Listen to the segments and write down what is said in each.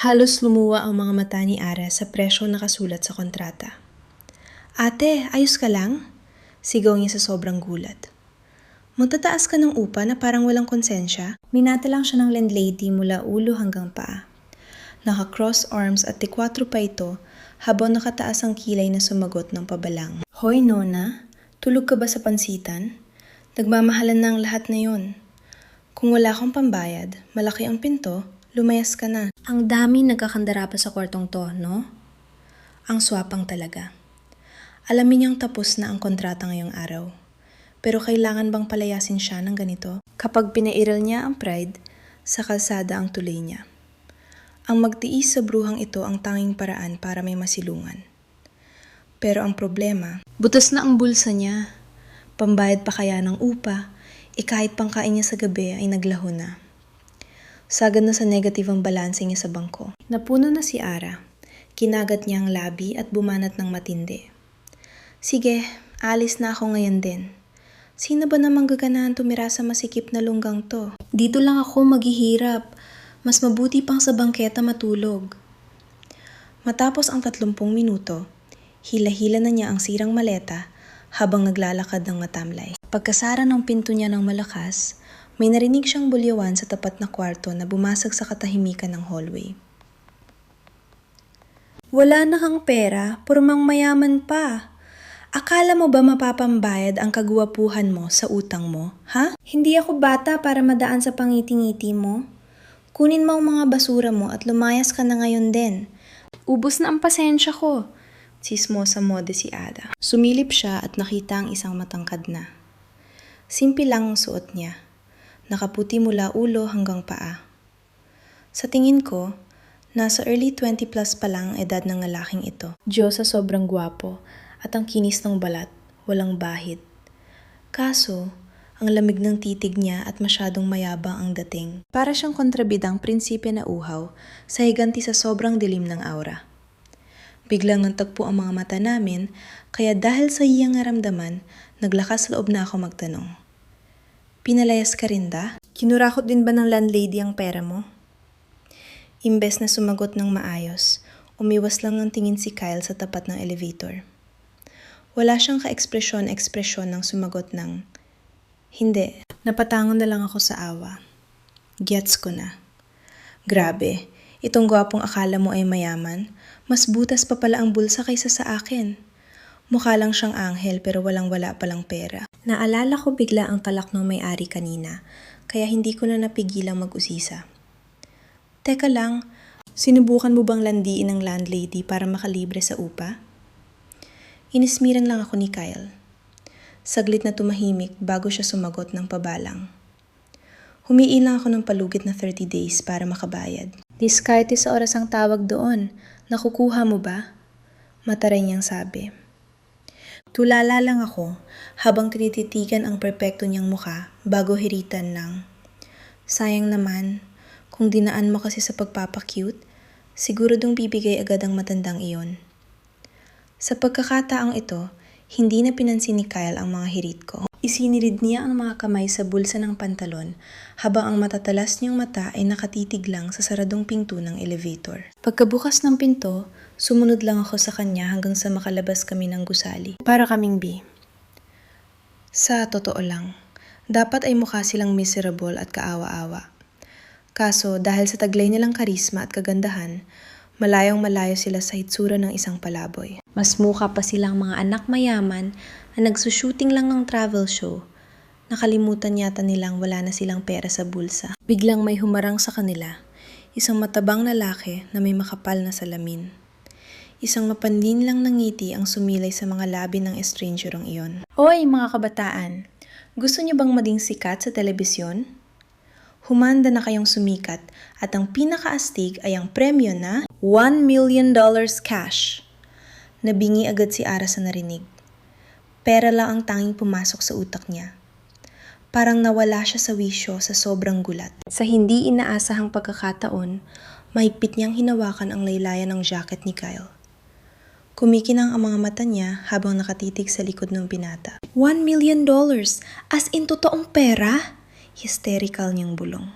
Halos lumuwa ang mga mata ni Ara sa presyong nakasulat sa kontrata. "Ate, ayos ka lang?" Sigaw niya sa sobrang gulat. "Magtataas ka ng upa na parang walang konsensya?" Minata lang siya ng landlady mula ulo hanggang paa. Naka-cross arms at tikwatro pa ito habang nakataas ang kilay na sumagot ng pabalang. "Hoy Nona, tulog ka ba sa pansitan? Nagmamahalan na ang lahat na yon. Kung wala kang pambayad, malaki ang pinto, lumayas ka na." Ang dami nagkakandara pa sa kwartong to, no? Ang swapang talaga. Alamin niyang tapos na ang kontrata ngayong araw. Pero kailangan bang palayasin siya ng ganito? Kapag pinairal niya ang pride, sa kalsada ang tuloy niya. Ang magtiis sa bruhang ito ang tanging paraan para may masilungan. Pero ang problema, butas na ang bulsa niya. Pambayad pa kaya ng upa, kahit pangkain niya sa gabi ay naglaho na. Sagad na sa negative ang balanse niya sa bangko. Napuno na si Ara. Kinagat niya ang labi at bumanat ng matindi. "Sige, alis na ako ngayon din. Sino ba namang gaganahan tumira sa masikip na lunggang to? Dito lang ako maghihirap. Mas mabuti pang sa bangketa matulog." Matapos ang 30 minuto, hila-hila na niya ang sirang maleta habang naglalakad ng matamlay. Pagkasara ng pinto niya ng malakas, may narinig siyang bulyawan sa tapat na kwarto na bumasag sa katahimikan ng hallway. "Wala na kang pera, purmang mayaman pa. Akala mo ba mapapambayad ang kagwapuhan mo sa utang mo, ha? Hindi ako bata para madaan sa pangiti-ngiti mo. Kunin mo ang mga basura mo at lumayas ka na ngayon din. Ubus na ang pasensya ko." Tsismosa mode si Ada. Sumilip siya at nakita ang isang matangkad na. Simple lang ang suot niya. Nakaputi mula ulo hanggang paa. Sa tingin ko, nasa early 20 plus pa lang ang edad ng lalaking ito. Diyos sa sobrang gwapo at ang kinis ng balat, walang bahid. Kaso, ang lamig ng titig niya at masyadong mayabang ang dating. Para siyang kontrabidang prinsipyo na uhaw sa higanti sa sobrang dilim ng aura. Biglang nagtagpo ang mga mata namin, kaya dahil sa iyang naramdaman, naglakas loob na ako magtanong. "Pinalayas ka rin da? Kinurakot din ba ng landlady ang pera mo?" Imbes na sumagot ng maayos, umiwas lang ng tingin si Kyle sa tapat ng elevator. Wala siyang ka-ekspresyon ng sumagot ng, "Hindi." Napatangon na lang ako sa awa. Gets ko na. Grabe, itong gwapong akala mo ay mayaman, mas butas pa pala ang bulsa kaysa sa akin. Mukha lang siyang anghel pero walang-wala palang pera. Naalala ko bigla ang talak ng may-ari kanina, kaya hindi ko na napigilang mag-usisa. "Teka lang, sinubukan mo bang landiin ng landlady para makalibre sa upa?" Inismiran lang ako ni Kyle. Saglit na tumahimik bago siya sumagot ng pabalang. "Humiilang ako ng palugit na 30 days para makabayad." "Diskarte sa oras ang tawag doon. Nakukuha mo ba?" Mataray niyang sabi. Tulala lang ako habang tinititigan ang perpekto niyang mukha bago hiritan ng, "Sayang naman, kung dinaan mo kasi sa pagpapakyut, siguradong bibigay agad ang matandang iyon." Sa pagkakataong ito, hindi na pinansin ni Kyle ang mga hirit ko. Isinirid niya ang mga kamay sa bulsa ng pantalon habang ang matatalas niyang mata ay nakatitig lang sa saradong pinto ng elevator. Pagkabukas ng pinto, sumunod lang ako sa kanya hanggang sa makalabas kami ng gusali. Para kaming B. Sa totoo lang, dapat ay mukha silang miserable at kaawa-awa. Kaso dahil sa taglay nilang karisma at kagandahan, malayong-malayo sila sa hitsura ng isang palaboy. Mas mukha pa silang mga anak mayaman na nagsushooting lang ng travel show. Nakalimutan yata nilang wala na silang pera sa bulsa. Biglang may humarang sa kanila, isang matabang lalaki na may makapal na salamin. Isang mapanlin lang ng ngiti ang sumilay sa mga labi ng estrangerong iyon. "Oy mga kabataan, gusto niyo bang maging sikat sa telebisyon? Humanda na kayong sumikat at ang pinakaastig ay ang premyo na $1 million cash." Nabingi agad si Ara sa narinig. Pera lang ang tanging pumasok sa utak niya. Parang nawala siya sa wisyo sa sobrang gulat. Sa hindi inaasahang pagkakataon, mahigpit niyang hinawakan ang laylayan ng jacket ni Kyle. Kumikinang ang mga mata niya habang nakatitig sa likod ng binata. $1 million? As in totoong pera? Hysterical niyang bulong.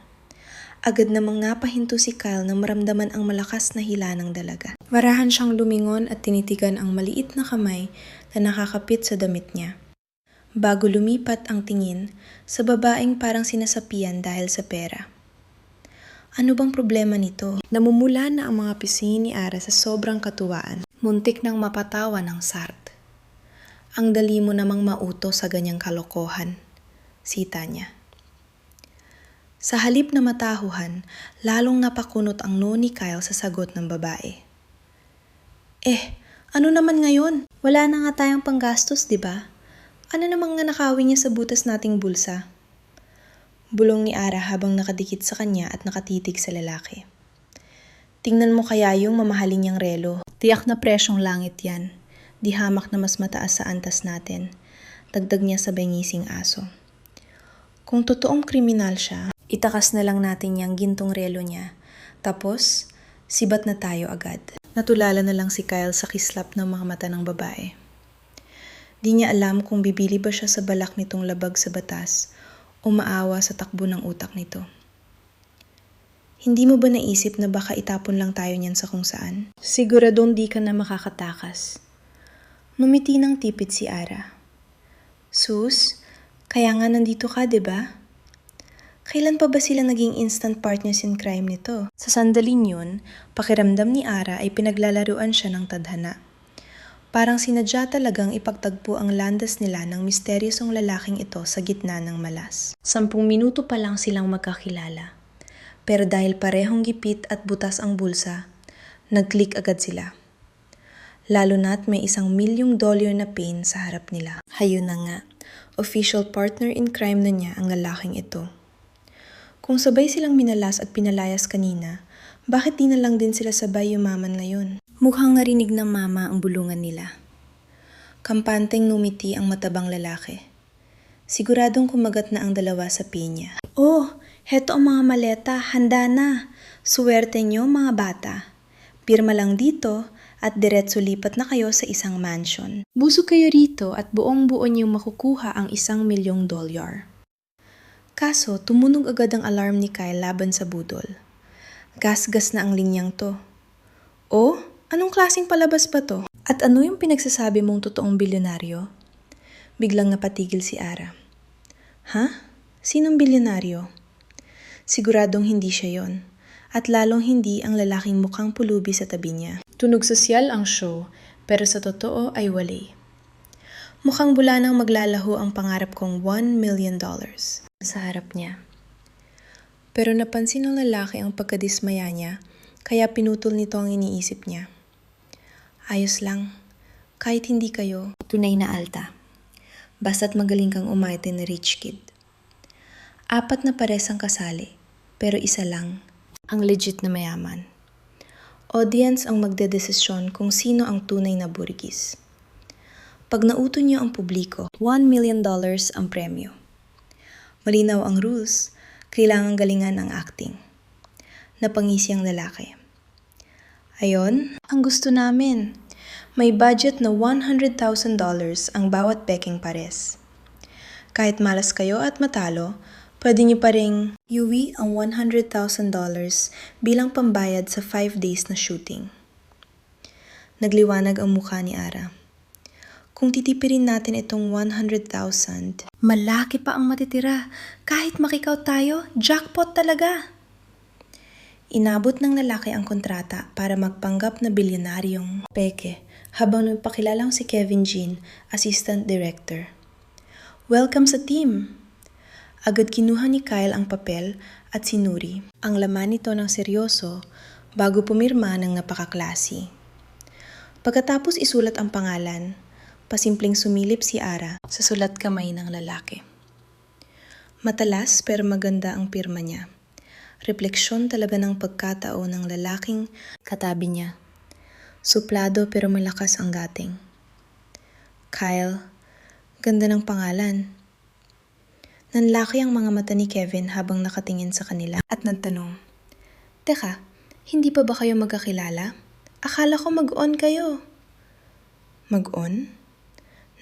Agad namang napahinto si Kyle nang maramdaman ang malakas na hila ng dalaga. Marahan siyang lumingon at tinitigan ang maliit na kamay na nakakapit sa damit niya. Bago lumipat ang tingin sa babaeng parang sinasapian dahil sa pera. Ano bang problema nito? Namumula na ang mga pisngi ni Ara sa sobrang katuwaan. Muntik nang mapatawa ng Sart. Ang dali mo namang mauto sa ganyang kalokohan, sita niya. Sa halip na matahuhan, lalong napakunot ang noo ni Kyle sa sagot ng babae. Ano naman ngayon? Wala na nga tayong panggastos, di ba? Ano namang nanakawin niya sa butas nating bulsa? Bulong ni Ara habang nakadikit sa kanya at nakatitig sa lalaki. Tingnan mo kaya yung mamahalin niyang relo. Tiyak na presyong langit yan. Di hamak na mas mataas sa antas natin. Dagdag niya sa ngising aso. Kung totoong kriminal siya, itakas na lang natin yung gintong relo niya. Tapos, sibat na tayo agad. Natulala na lang si Kyle sa kislap ng mga mata ng babae. Di niya alam kung bibili ba siya sa balak nitong labag sa batas o maawa sa takbo ng utak nito. Hindi mo ba naisip na baka itapon lang tayo niyan sa kung saan? Siguradong di ka na makakatakas. Ngumiti ng tipid si Ara. Sus, kaya nga nandito ka, diba? Kailan pa ba sila naging instant partners in crime nito? Sa sandaling yun, pakiramdam ni Ara ay pinaglalaruan siya ng tadhana. Parang sinadya talagang ipagtagpo ang landas nila ng misteryosong lalaking ito sa gitna ng malas. 10 minuto pa lang silang magkakilala. Pero dahil parehong gipit at butas ang bulsa, nag-click agad sila. Lalo na't may $1,000,000 na pain sa harap nila. Hayun na nga, official partner in crime na niya ang lalaking ito. Kung sabay silang minalas at pinalayas kanina, bakit di na lang din sila sabay yumaman ngayon? Mukhang narinig ng mama ang bulungan nila. Kampanteng numiti ang matabang lalaki. Siguradong kumagat na ang dalawa sa pinya. Oh, heto ang mga maleta, handa na. Suwerte nyo mga bata. Pirma lang dito at diretso lipat na kayo sa isang mansion. Busog kayo rito at buong-buo niyong makukuha ang $1,000,000. Kaso, tumunog agad ang alarm ni Kyle laban sa budol. Gas-gas na ang linyang to. Oh, anong klaseng palabas ba to? At ano yung pinagsasabi mong totoong bilyonaryo? Biglang napatigil si Ara. Ha? Sinong bilyonaryo? Siguradong hindi siya yon. At lalong hindi ang lalaking mukhang pulubi sa tabi niya. Tunog sosyal ang show, pero sa totoo ay wali. Mukhang bula nang maglalaho ang pangarap kong $1,000,000 sa harap niya. Pero napansin ng lalaki ang pagkadismaya niya, kaya pinutol nito ang iniisip niya. Ayos lang, kahit hindi kayo tunay na alta. Basta't magaling kang umarte na rich kid. 4 na pares ang kasali, pero isa lang ang legit na mayaman. Audience ang magdedesisyon kung sino ang tunay na burgis. Pag nauto niyo ang publiko, $1,000,000 ang premyo. Malinaw ang rules, kailangang galingan ang acting. Napangisi ang lalaki. Ayon, ang gusto namin. May budget na $100,000 ang bawat peking pares. Kahit malas kayo at matalo, pwede niyo pa ring iuwi ang $100,000 bilang pambayad sa 5 days na shooting. Nagliwanag ang mukha ni Ara. Kung titipirin natin itong 100,000, malaki pa ang matitira. Kahit makikaw tayo, jackpot talaga. Inabot ng lalaki ang kontrata para magpanggap na bilyonaryong peke habang nagpakilalang si Kevin Jean, assistant director. Welcome sa team! Agad kinuha ni Kyle ang papel at sinuri. Ang laman nito ng seryoso bago pumirma ng napakaklase. Pagkatapos isulat ang pangalan, pasimpleng sumilip si Ara sa sulat kamay ng lalaki. Matalas pero maganda ang pirma niya. Refleksyon talaga ng pagkatao ng lalaking katabi niya. Suplado pero malakas ang gating. Kyle, ganda ng pangalan. Nanlaki ang mga mata ni Kevin habang nakatingin sa kanila at nagtanong, Teka, hindi pa ba kayo magkakilala? Akala ko mag-on kayo. Mag-on?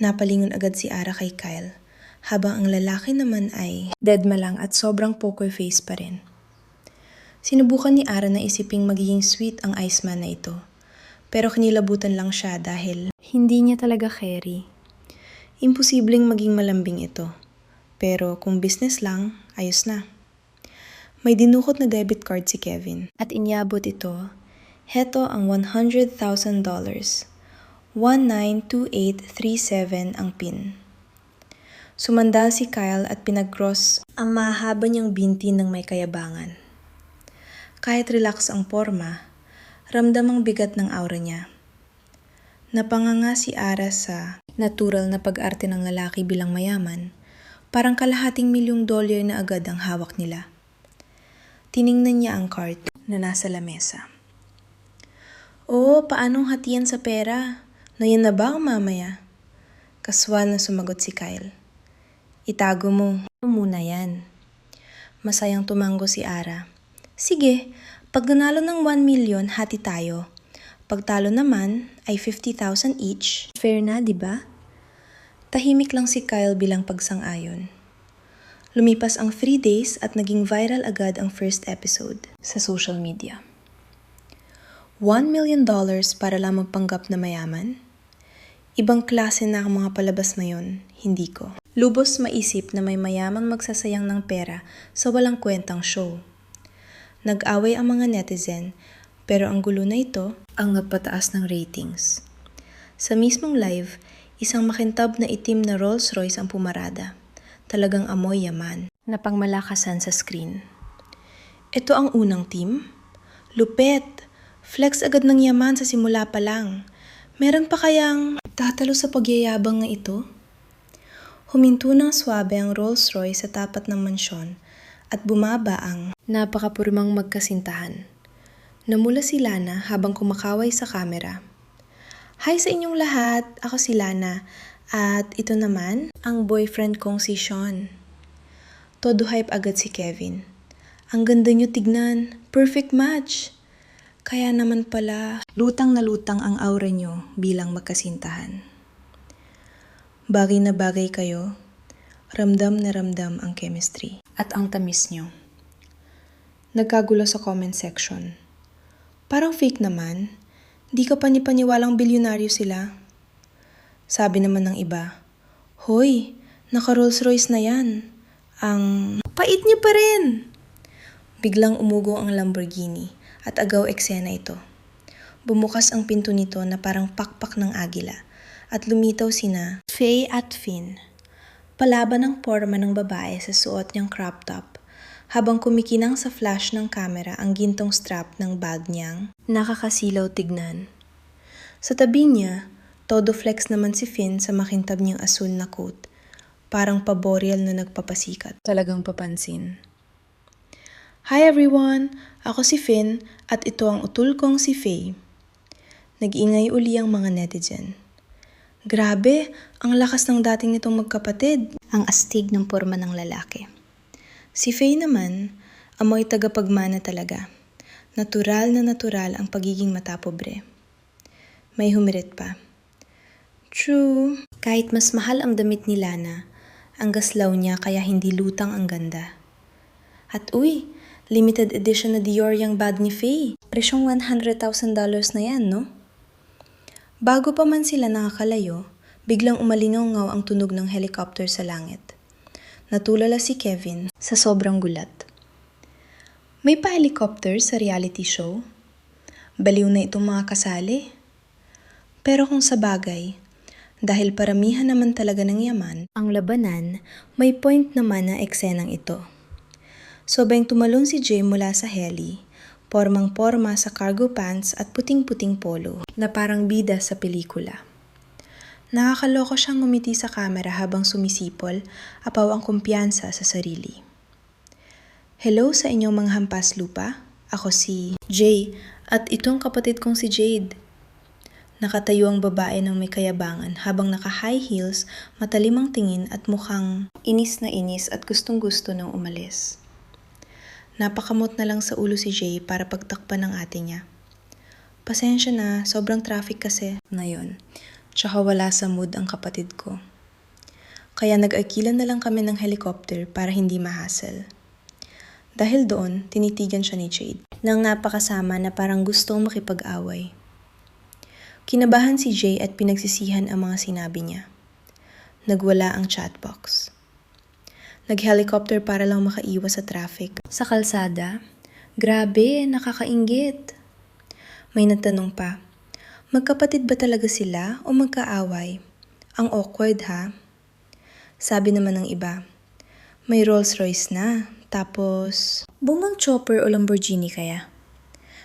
Napalingon agad si Ara kay Kyle, habang ang lalaki naman ay deadma lang at sobrang poker face pa rin. Sinubukan ni Ara na isiping magiging sweet ang Iceman na ito. Pero kinilabutan lang siya dahil hindi niya talaga carry. Imposibleng maging malambing ito. Pero kung business lang, ayos na. May dinukot na debit card si Kevin at inyabot ito. Heto ang $100,000. 192837 ang PIN. Sumandal si Kyle at pinag-cross ang mahaba niyang binti ng may kayabangan. Kahit relax ang forma, ramdam ang bigat ng aura niya. Napanganga si Ara sa natural na pag-arte ng lalaki bilang mayaman, parang kalahating $1,000,000 na agad ang hawak nila. Tiningnan niya ang card na nasa lamesa. Paanong hatiyan sa pera? Nayan na ba ang mamaya? Kaswal na sumagot si Kyle. Itago mo. Muna yan. Masayang tumango si Ara. Sige, pag nanalo ng 1,000,000, hati tayo. Pag talo naman ay 50,000 each. Fair na, di ba? Tahimik lang si Kyle bilang pagsang-ayon. Lumipas ang 3 days at naging viral agad ang first episode sa social media. $1,000,000 para lang magpanggap na mayaman? Ibang klase na ang mga palabas na yon, hindi ko. Lubos maisip na may mayamang magsasayang ng pera sa walang kwentang show. Nag-away ang mga netizen, pero ang gulo na ito ang nagpataas ng ratings. Sa mismong live, isang makintab na itim na Rolls Royce ang pumarada. Talagang amoy yaman na pangmalakasan sa screen. Ito ang unang team? Lupet! Flex agad ng yaman sa simula pa lang. Meron pa kayang tatalo sa pagyayabang na ito? Huminto ng swabe ang Rolls Royce sa tapat ng mansyon at bumaba ang napakapurmang magkasintahan. Namula si Lana habang kumakaway sa kamera. Hi sa inyong lahat! Ako si Lana at ito naman ang boyfriend kong si Sean. Todo hype agad si Kevin. Ang ganda niyo tignan, perfect match! Kaya naman pala, lutang na lutang ang aura niyo bilang magkasintahan. Bagay na bagay kayo, ramdam na ramdam ang chemistry at ang tamis niyo. Nagkagulo sa comment section. Parang fake naman, di ka panipaniwalang bilyonaryo sila. Sabi naman ng iba, Hoy, naka Rolls Royce na yan. Ang pait niya pa rin! Biglang umugo ang Lamborghini at agaw eksena ito. Bumukas ang pinto nito na parang pakpak ng agila at lumitaw sina Faye at Finn. Palaban ang porma ng babae sa suot niyang crop top habang kumikinang sa flash ng kamera ang gintong strap ng bag niyang nakakasilaw tignan. Sa tabi niya, todo flex naman si Finn sa makintab niyang asul na coat, parang paboreal na nagpapasikat. Talagang papansin. Hi everyone! Ako si Finn at ito ang utul kong si Faye. Nag-ingay uli ang mga netizen. Grabe, ang lakas ng dating nitong magkapatid. Ang astig ng porma ng lalaki. Si Faye naman, amoy tagapagmana talaga. Natural na natural ang pagiging matapobre. May humirit pa. True, kahit mas mahal ang damit ni Lana, ang gaslaw niya kaya hindi lutang ang ganda. At limited edition na Dior yung bag ni Faye. Presyong $100,000 na yan, no? Bago pa man sila nakakalayo, biglang umalingaw-ngaw ang tunog ng helicopter sa langit. Natulala si Kevin sa sobrang gulat. May pa-helicopter sa reality show? Baliw na itong mga kasali. Pero kung sa bagay, dahil paramihan naman talaga ng yaman, ang labanan, may point naman na eksenang ito. Sobrang tumalon si Jay mula sa heli, pormang-porma sa cargo pants at puting-puting polo na parang bida sa pelikula. Nakakaloko siyang ngumiti sa kamera habang sumisipol, apaw ang kumpiyansa sa sarili. Hello sa inyong mga hampas lupa, ako si Jay at itong kapatid kong si Jade. Nakatayo ang babae ng may kayabangan habang naka-high heels, matalim ang tingin at mukhang inis na inis at gustong-gusto ng umalis. Napakamot na lang sa ulo si Jay para pagtakpan ng ate niya. Pasensya na, sobrang traffic kasi na yun. Tsaka wala sa mood ang kapatid ko. Kaya nag-akilan na lang kami ng helicopter para hindi ma-hassle. Dahil doon, tinitigan siya ni Jade nang napakasama na parang gustong makipag-away. Kinabahan si Jay at pinagsisihan ang mga sinabi niya. Nagwala ang chatbox. Nag-helicopter para lang makaiwas sa traffic. Sa kalsada, grabe, nakakainggit. May nagtanong pa, magkapatid ba talaga sila o magkaaway? Ang awkward ha? Sabi naman ng iba, may Rolls Royce na, tapos bumang chopper o Lamborghini kaya?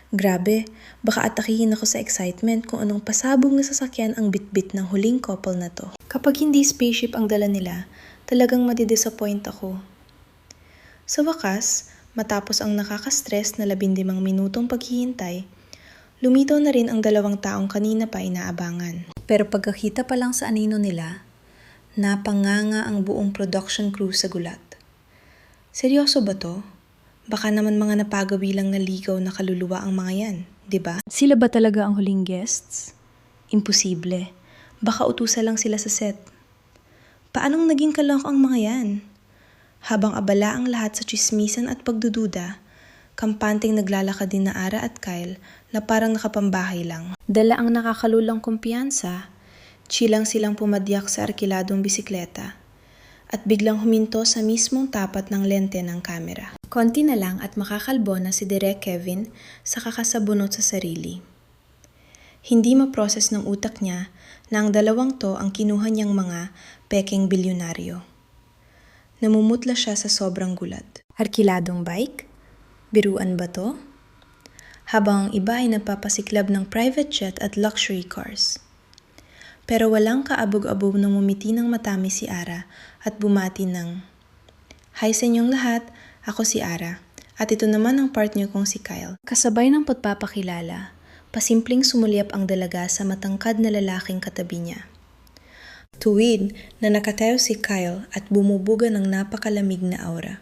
Grabe, baka atakihin ako sa excitement kung anong pasabog na sasakyan ang bitbit ng huling couple na to. Kapag hindi spaceship ang dala nila, talagang madidisappoint ako. Sa wakas, matapos ang nakaka-stress na 15 minutong paghihintay, lumitaw na rin ang 2 taong kanina pa inaabangan. Pero pagkakita pa lang sa anino nila, napanganga ang buong production crew sa gulat. Seryoso ba to? Baka naman mga napagawi lang na ligaw na kaluluwa ang mga yan, di ba? Sila ba talaga ang huling guests? Imposible. Baka utusan lang sila sa set. Paanong naging kalok ang mga yan? Habang abala ang lahat sa chismisan at pagdududa, kampanteng naglalakad din na Ara at Kyle na parang nakapambahay lang. Dala ang nakakalulang kumpiyansa, chilang silang pumadyak sa arkiladong bisikleta at biglang huminto sa mismong tapat ng lente ng kamera. Konti na lang at makakalbo na si Direk Kevin sa kakasabunot sa sarili. Hindi maproses ng utak niya na ang 2 to ang kinuha niyang mga pekeng bilyonaryo. Namumutla siya sa sobrang gulat. Arkiladong bike? Biruan ba to? Habang ang iba ay napapasiklab ng private jet at luxury cars. Pero walang kaabog-abog nang umiti ng matamis si Ara at bumati ng, "Hi sa inyong lahat, ako si Ara, at ito naman ang partner kong si Kyle." Kasabay ng pagpapakilala, pasimpleng sumulyap ang dalaga sa matangkad na lalaking katabi niya. Tuwid na nakatayo si Kyle at bumubuga ng napakalamig na aura.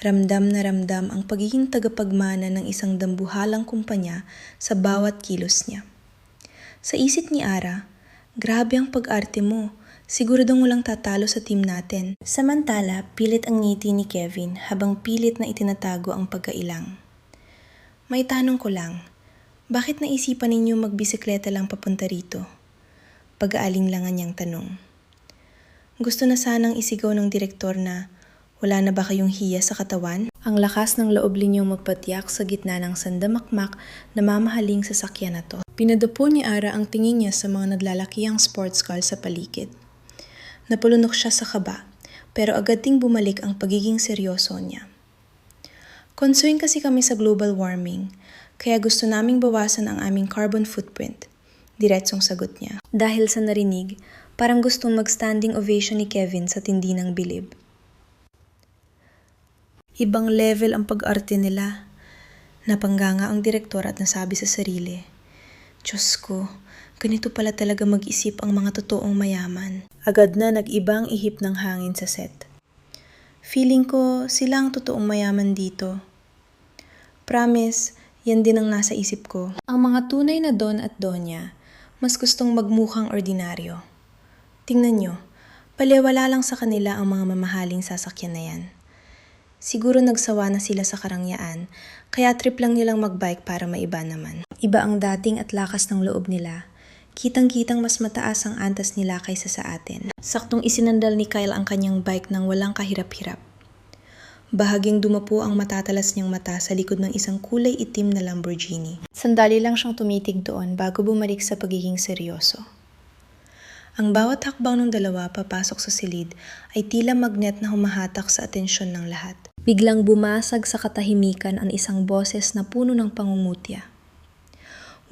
Ramdam na ramdam ang pagiging tagapagmana ng isang dambuhalang kumpanya sa bawat kilos niya. Sa isip ni Ara, grabe ang pag-arte mo. Siguradong walang tatalo sa team natin. Samantala, pilit ang ngiti ni Kevin habang pilit na itinatago ang pagkailang. May tanong ko lang, bakit naisipan ninyo magbisikleta lang papunta rito? Pag-aalinlangan niyang tanong. Gusto na sanang isigaw ng direktor na, wala na ba kayong hiya sa katawan? Ang lakas ng loob ninyong magpatiyak sa gitna ng sandamakmak na mamahaling sasakyan na to. Pinadapo ni Ara ang tingin niya sa mga naglalakihang sports car sa paligid. Napulunok siya sa kaba, pero agad ding bumalik ang pagiging seryoso niya. Concern kasi kami sa global warming, kaya gusto naming bawasan ang aming carbon footprint. Diretsong sagot niya. Dahil sa narinig, parang gustong mag-standing ovation ni Kevin sa tindi ng bilib. Ibang level ang pag-arte nila. Napangganga ang direktor at nasabi sa sarili, Diyos ko, ganito pala talaga mag-isip ang mga totoong mayaman. Agad na nag-ibang ihip ng hangin sa set. Feeling ko sila ang totoong mayaman dito. Promise, yan din ang nasa isip ko. Ang mga tunay na don at donya, mas gustong magmukhang ordinaryo. Tingnan nyo, paliwala lang sa kanila ang mga mamahaling sasakyan na yan. Siguro nagsawa na sila sa karangyaan, kaya trip lang nilang magbike para maiba naman. Iba ang dating at lakas ng loob nila. Kitang-kitang mas mataas ang antas nila kaysa sa atin. Saktong isinandal ni Kyle ang kanyang bike nang walang kahirap-hirap. Bahagyang dumapo ang matatalas niyang mata sa likod ng isang kulay itim na Lamborghini. Sandali lang siyang tumitig doon bago bumalik sa pagiging seryoso. Ang bawat hakbang ng dalawa papasok sa silid ay tila magnet na humahatak sa atensyon ng lahat. Biglang bumasag sa katahimikan ang isang boses na puno ng pangungutya.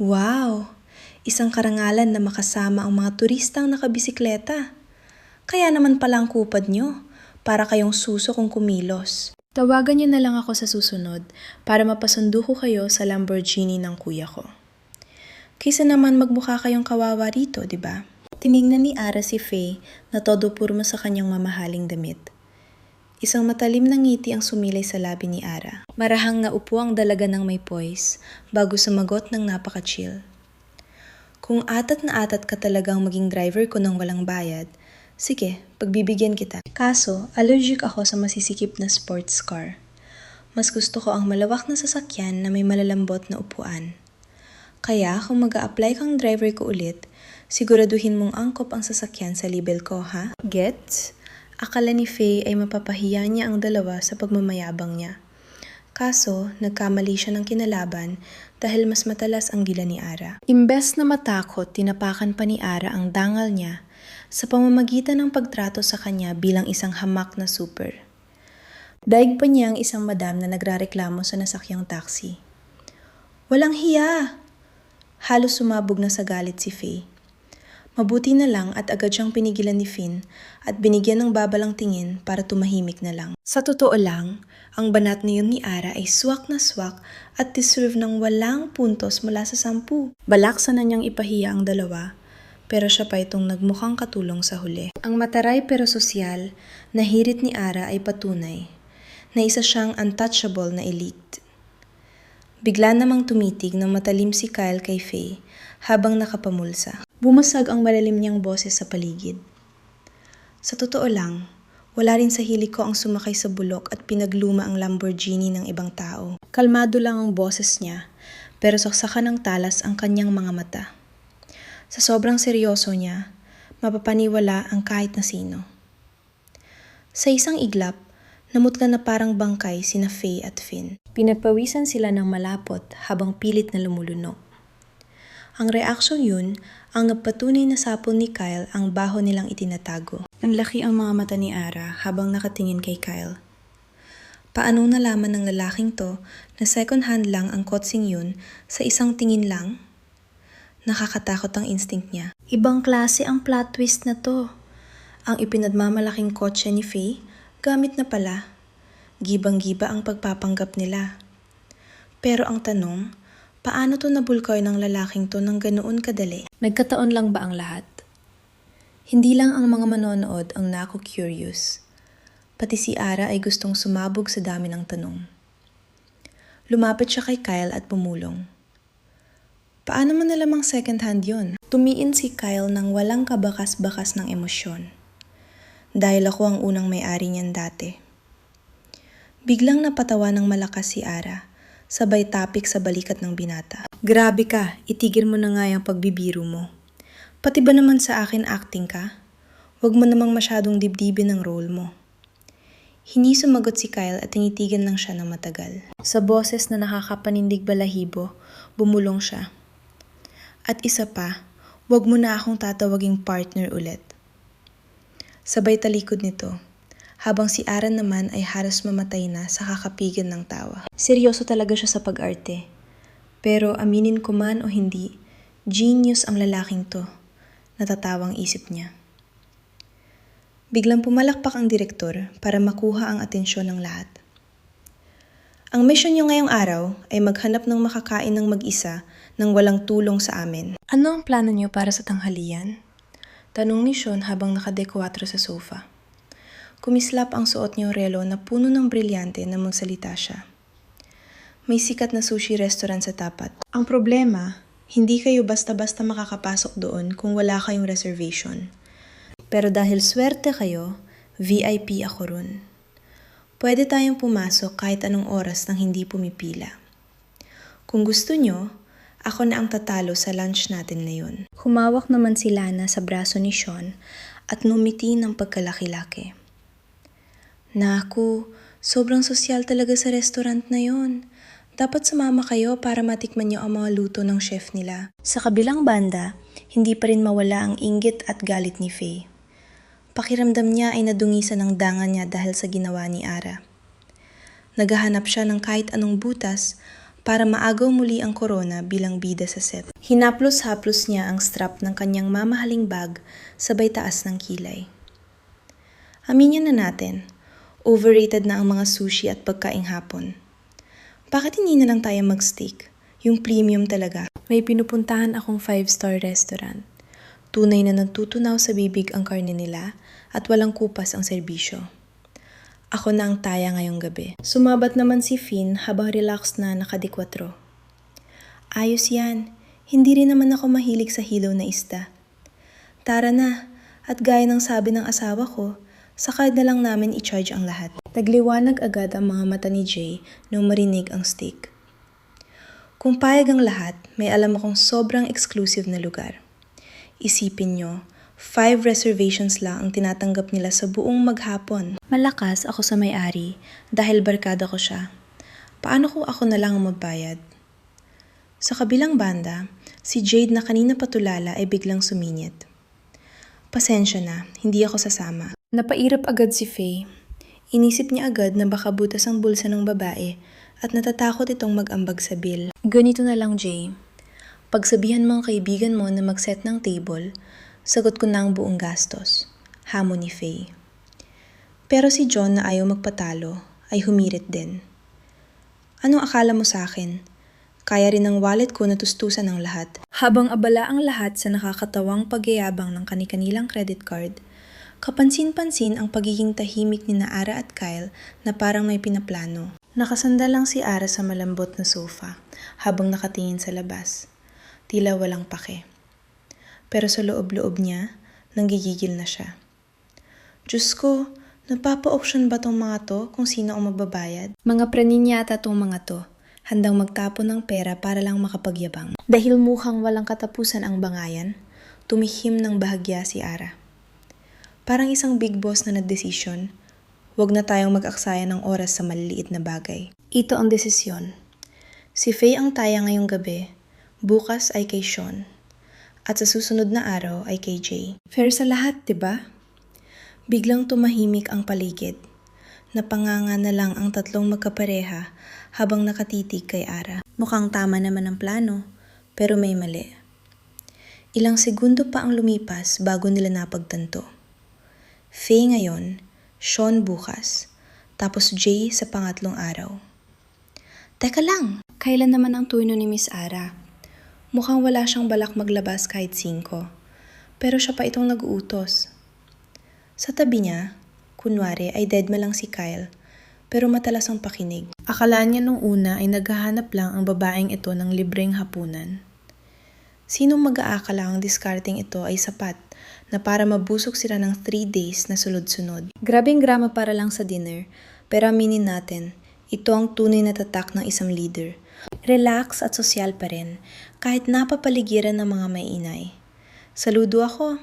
Wow! Isang karangalan na makasama ang mga turistang nakabisikleta. Kaya naman pala ang kupad nyo, para kayong suso kung kumilos. Tawagan niyo na lang ako sa susunod para mapasundo ko kayo sa Lamborghini ng kuya ko. Kaysa naman magmukha kayong kawawa rito, di ba? Tinignan ni Ara si Faye na todo purma sa kanyang mamahaling damit. Isang matalim na ngiti ang sumilay sa labi ni Ara. Marahang naupo ang dalaga ng may poise bago sumagot ng napaka-chill. Kung atat na atat ka talagang maging driver ko nang walang bayad, sige, pagbibigyan kita. Kaso, allergic ako sa masisikip na sports car. Mas gusto ko ang malawak na sasakyan na may malalambot na upuan. Kaya kung mag-a-apply kang driver ko ulit, siguraduhin mong angkop ang sasakyan sa label ko, ha? Gets? Akala ni Faye ay mapapahiya niya ang dalawa sa pagmamayabang niya. Kaso, nagkamali siya ng kinalaban dahil mas matalas ang gila ni Ara. Imbes na matakot, tinapakan pa ni Ara ang dangal niya sa pamamagitan ng pagtrato sa kanya bilang isang hamak na super. Daig pa niya ang isang madam na nagrareklamo sa nasakyang taxi. Walang hiya! Halos sumabog na sa galit si Faye. Mabuti na lang at agad siyang pinigilan ni Finn at binigyan ng babalang tingin para tumahimik na lang. Sa totoo lang, ang banat na yun ni Ara ay swak na swak at deserve ng walang puntos mula sa 10. Balaksan na niyang ipahiya ang dalawa, pero siya pa itong nagmukhang katulong sa huli. Ang mataray pero sosyal na hirit ni Ara ay patunay na isa siyang untouchable na elite. Bigla namang tumitig ng matalim si Kyle kay Faye habang nakapamulsa. Bumasag ang malalim niyang boses sa paligid. Sa totoo lang, wala rin sa hilig ko ang sumakay sa bulok at pinagluma ang Lamborghini ng ibang tao. Kalmado lang ang boses niya, pero saksakan ng talas ang kanyang mga mata. Sa sobrang seryoso niya, mapapaniwala ang kahit na sino. Sa isang iglap, namutla na parang bangkay sina Faye at Finn. Pinagpawisan sila ng malapot habang pilit na lumulunok. Ang reaksyon yun ang nagpatunay na sapol ni Kyle ang baho nilang itinatago. Nanlaki ang mga mata ni Ara habang nakatingin kay Kyle. Paano nalaman ng lalaking to na second hand lang ang kotsing yun sa isang tingin lang? Nakakatakot ang instinct niya. Ibang klase ang plot twist na to. Ang ipinagmamalaking kotse ni Faye, gamit na pala. Gibang-giba ang pagpapanggap nila. Pero ang tanong, paano to nabulkoy ng lalaking to ng ganoon kadali? Nagkataon lang ba ang lahat? Hindi lang ang mga manonood ang naku-curious. Pati si Ara ay gustong sumabog sa dami ng tanong. Lumapit siya kay Kyle at bumulong. Paano mo nalamang second hand yun? Tumiin si Kyle ng walang kabakas-bakas ng emosyon. Dahil ako ang unang may-ari niyan dati. Biglang napatawa ng malakas si Ara, sabay tapik sa balikat ng binata. Grabe ka, itigil mo na nga yung pagbibiro mo. Pati ba naman sa akin acting ka? Huwag mo namang masyadong dibdibin ang role mo. Hindi sumagot si Kyle at tinitigan lang siya ng matagal. Sa boses na nakakapanindig balahibo, bumulong siya. At isa pa, huwag mo na akong tatawaging partner ulit. Sabay talikod nito, habang si Ara naman ay halos mamatay na sa kakapigan ng tawa. Seryoso talaga siya sa pag-arte. Pero aminin ko man o hindi, genius ang lalaking to, natatawang isip niya. Biglang pumalakpak ang direktor para makuha ang atensyon ng lahat. Ang mission niyo ngayong araw ay maghanap ng makakain ng mag-isa nang walang tulong sa amin. Ano ang plano niyo para sa tanghalian? Tanong ni Sean habang nakadekwatro sa sofa. Kumislap ang suot niyang relo na puno ng brilyante na magsalita siya. May sikat na sushi restaurant sa tapat. Ang problema, hindi kayo basta-basta makakapasok doon kung wala kayong reservation. Pero dahil swerte kayo, VIP ako ron. Pwede tayong pumasok kahit anong oras nang hindi pumipila. Kung gusto nyo, ako na ang tatalo sa lunch natin na yun. Humawak naman si Lana sa braso ni Sean at numiti ng pagkalaki-laki. Naku, sobrang sosyal talaga sa restaurant na yon. Dapat sumama kayo para matikman niyo ang mga luto ng chef nila. Sa kabilang banda, hindi pa rin mawala ang inggit at galit ni Faye. Pakiramdam niya ay nadungisan ng dangan niya dahil sa ginawa ni Ara. Naghahanap siya ng kahit anong butas para maagaw muli ang corona bilang bida sa set. Hinaplos-haplos niya ang strap ng kanyang mamahaling bag sabay taas ng kilay. Aminin na natin, overrated na ang mga sushi at pagkaing hapon. Bakit hindi na lang tayo mag-steak? Yung premium talaga. May pinupuntahan akong 5-star restaurant. Tunay na nagtutunaw sa bibig ang karne nila at walang kupas ang serbisyo. Ako na ang taya ngayong gabi. Sumabat naman si Finn habang relaxed na nakadikwatro. Ayos yan. Hindi rin naman ako mahilig sa hilaw na isda. Tara na, at gaya ng sabi ng asawa ko, sakay na lang namin i-charge ang lahat. Nagliwanag agad ang mga mata ni Jay nung marinig ang steak. Kung payag ang lahat, may alam akong sobrang exclusive na lugar. Isipin nyo, 5 reservations lang ang tinatanggap nila sa buong maghapon. Malakas ako sa may-ari dahil barkada ko siya. Paano kung ako na lang ang magbayad? Sa kabilang banda, si Jade na kanina patulala ay biglang sumingit. Pasensya na, hindi ako sasama. Napairap agad si Faye. Inisip niya agad na baka butas ang bulsa ng babae at natatakot itong mag-ambag sa bill. Ganito na lang, Jay. Pagsabihan mo ang kaibigan mo na mag-set ng table, sagot ko na ang buong gastos. Hamon ni Faye. Pero si John na ayaw magpatalo ay humirit din. Anong akala mo sa akin? Kaya rin ng wallet ko na tustusan ng lahat. Habang abala ang lahat sa nakakatawang pagyayabang ng kani-kanilang credit card, kapansin-pansin ang pagiging tahimik ni Ara at Kyle na parang may pinaplano. Nakasandal lang si Ara sa malambot na sofa habang nakatingin sa labas. Tila walang pake. Pero sa loob-loob niya, nanggigigil na siya. Diyos ko, napapa-auction ba tong mga to kung sino ang magbabayad? Mga pranin yata tong mga to, handang magtapon ng pera para lang makapagyabang. Dahil mukhang walang katapusan ang bangayan, tumihim ng bahagya si Ara. Parang isang big boss na nagdesisyon, huwag na tayong mag-aksaya ng oras sa maliliit na bagay. Ito ang desisyon. Si Faye ang taya ngayong gabi, bukas ay kay Sean, at sa susunod na araw ay kay Jay. Fair sa lahat, diba? Biglang tumahimik ang paligid. Napanganga na lang ang tatlong magkapareha habang nakatitig kay Ara. Mukhang tama naman ang plano, pero may mali. Ilang segundo pa ang lumipas bago nila napagtanto. Faye ngayon, Sean bukas, tapos Jay sa pangatlong araw. Teka lang, kailan naman ang turno ni Miss Ara? Mukhang wala siyang balak maglabas kahit 5, pero siya pa itong nag-uutos. Sa tabi niya, kunwari ay deadma lang si Kyle, pero matalas ang pakinig. Akalaan niya nung una ay naghahanap lang ang babaeng ito ng libreng hapunan. Sinong mag-aakala ang discarding ito ay sapat na para mabusok sila ng 3 days na sunod-sunod. Grabing grama para lang sa dinner, pero aminin natin, ito ang tunay na tatak ng isang leader. Relax at sosyal pa rin, kahit napapaligiran ng mga mainay. Saludo ako.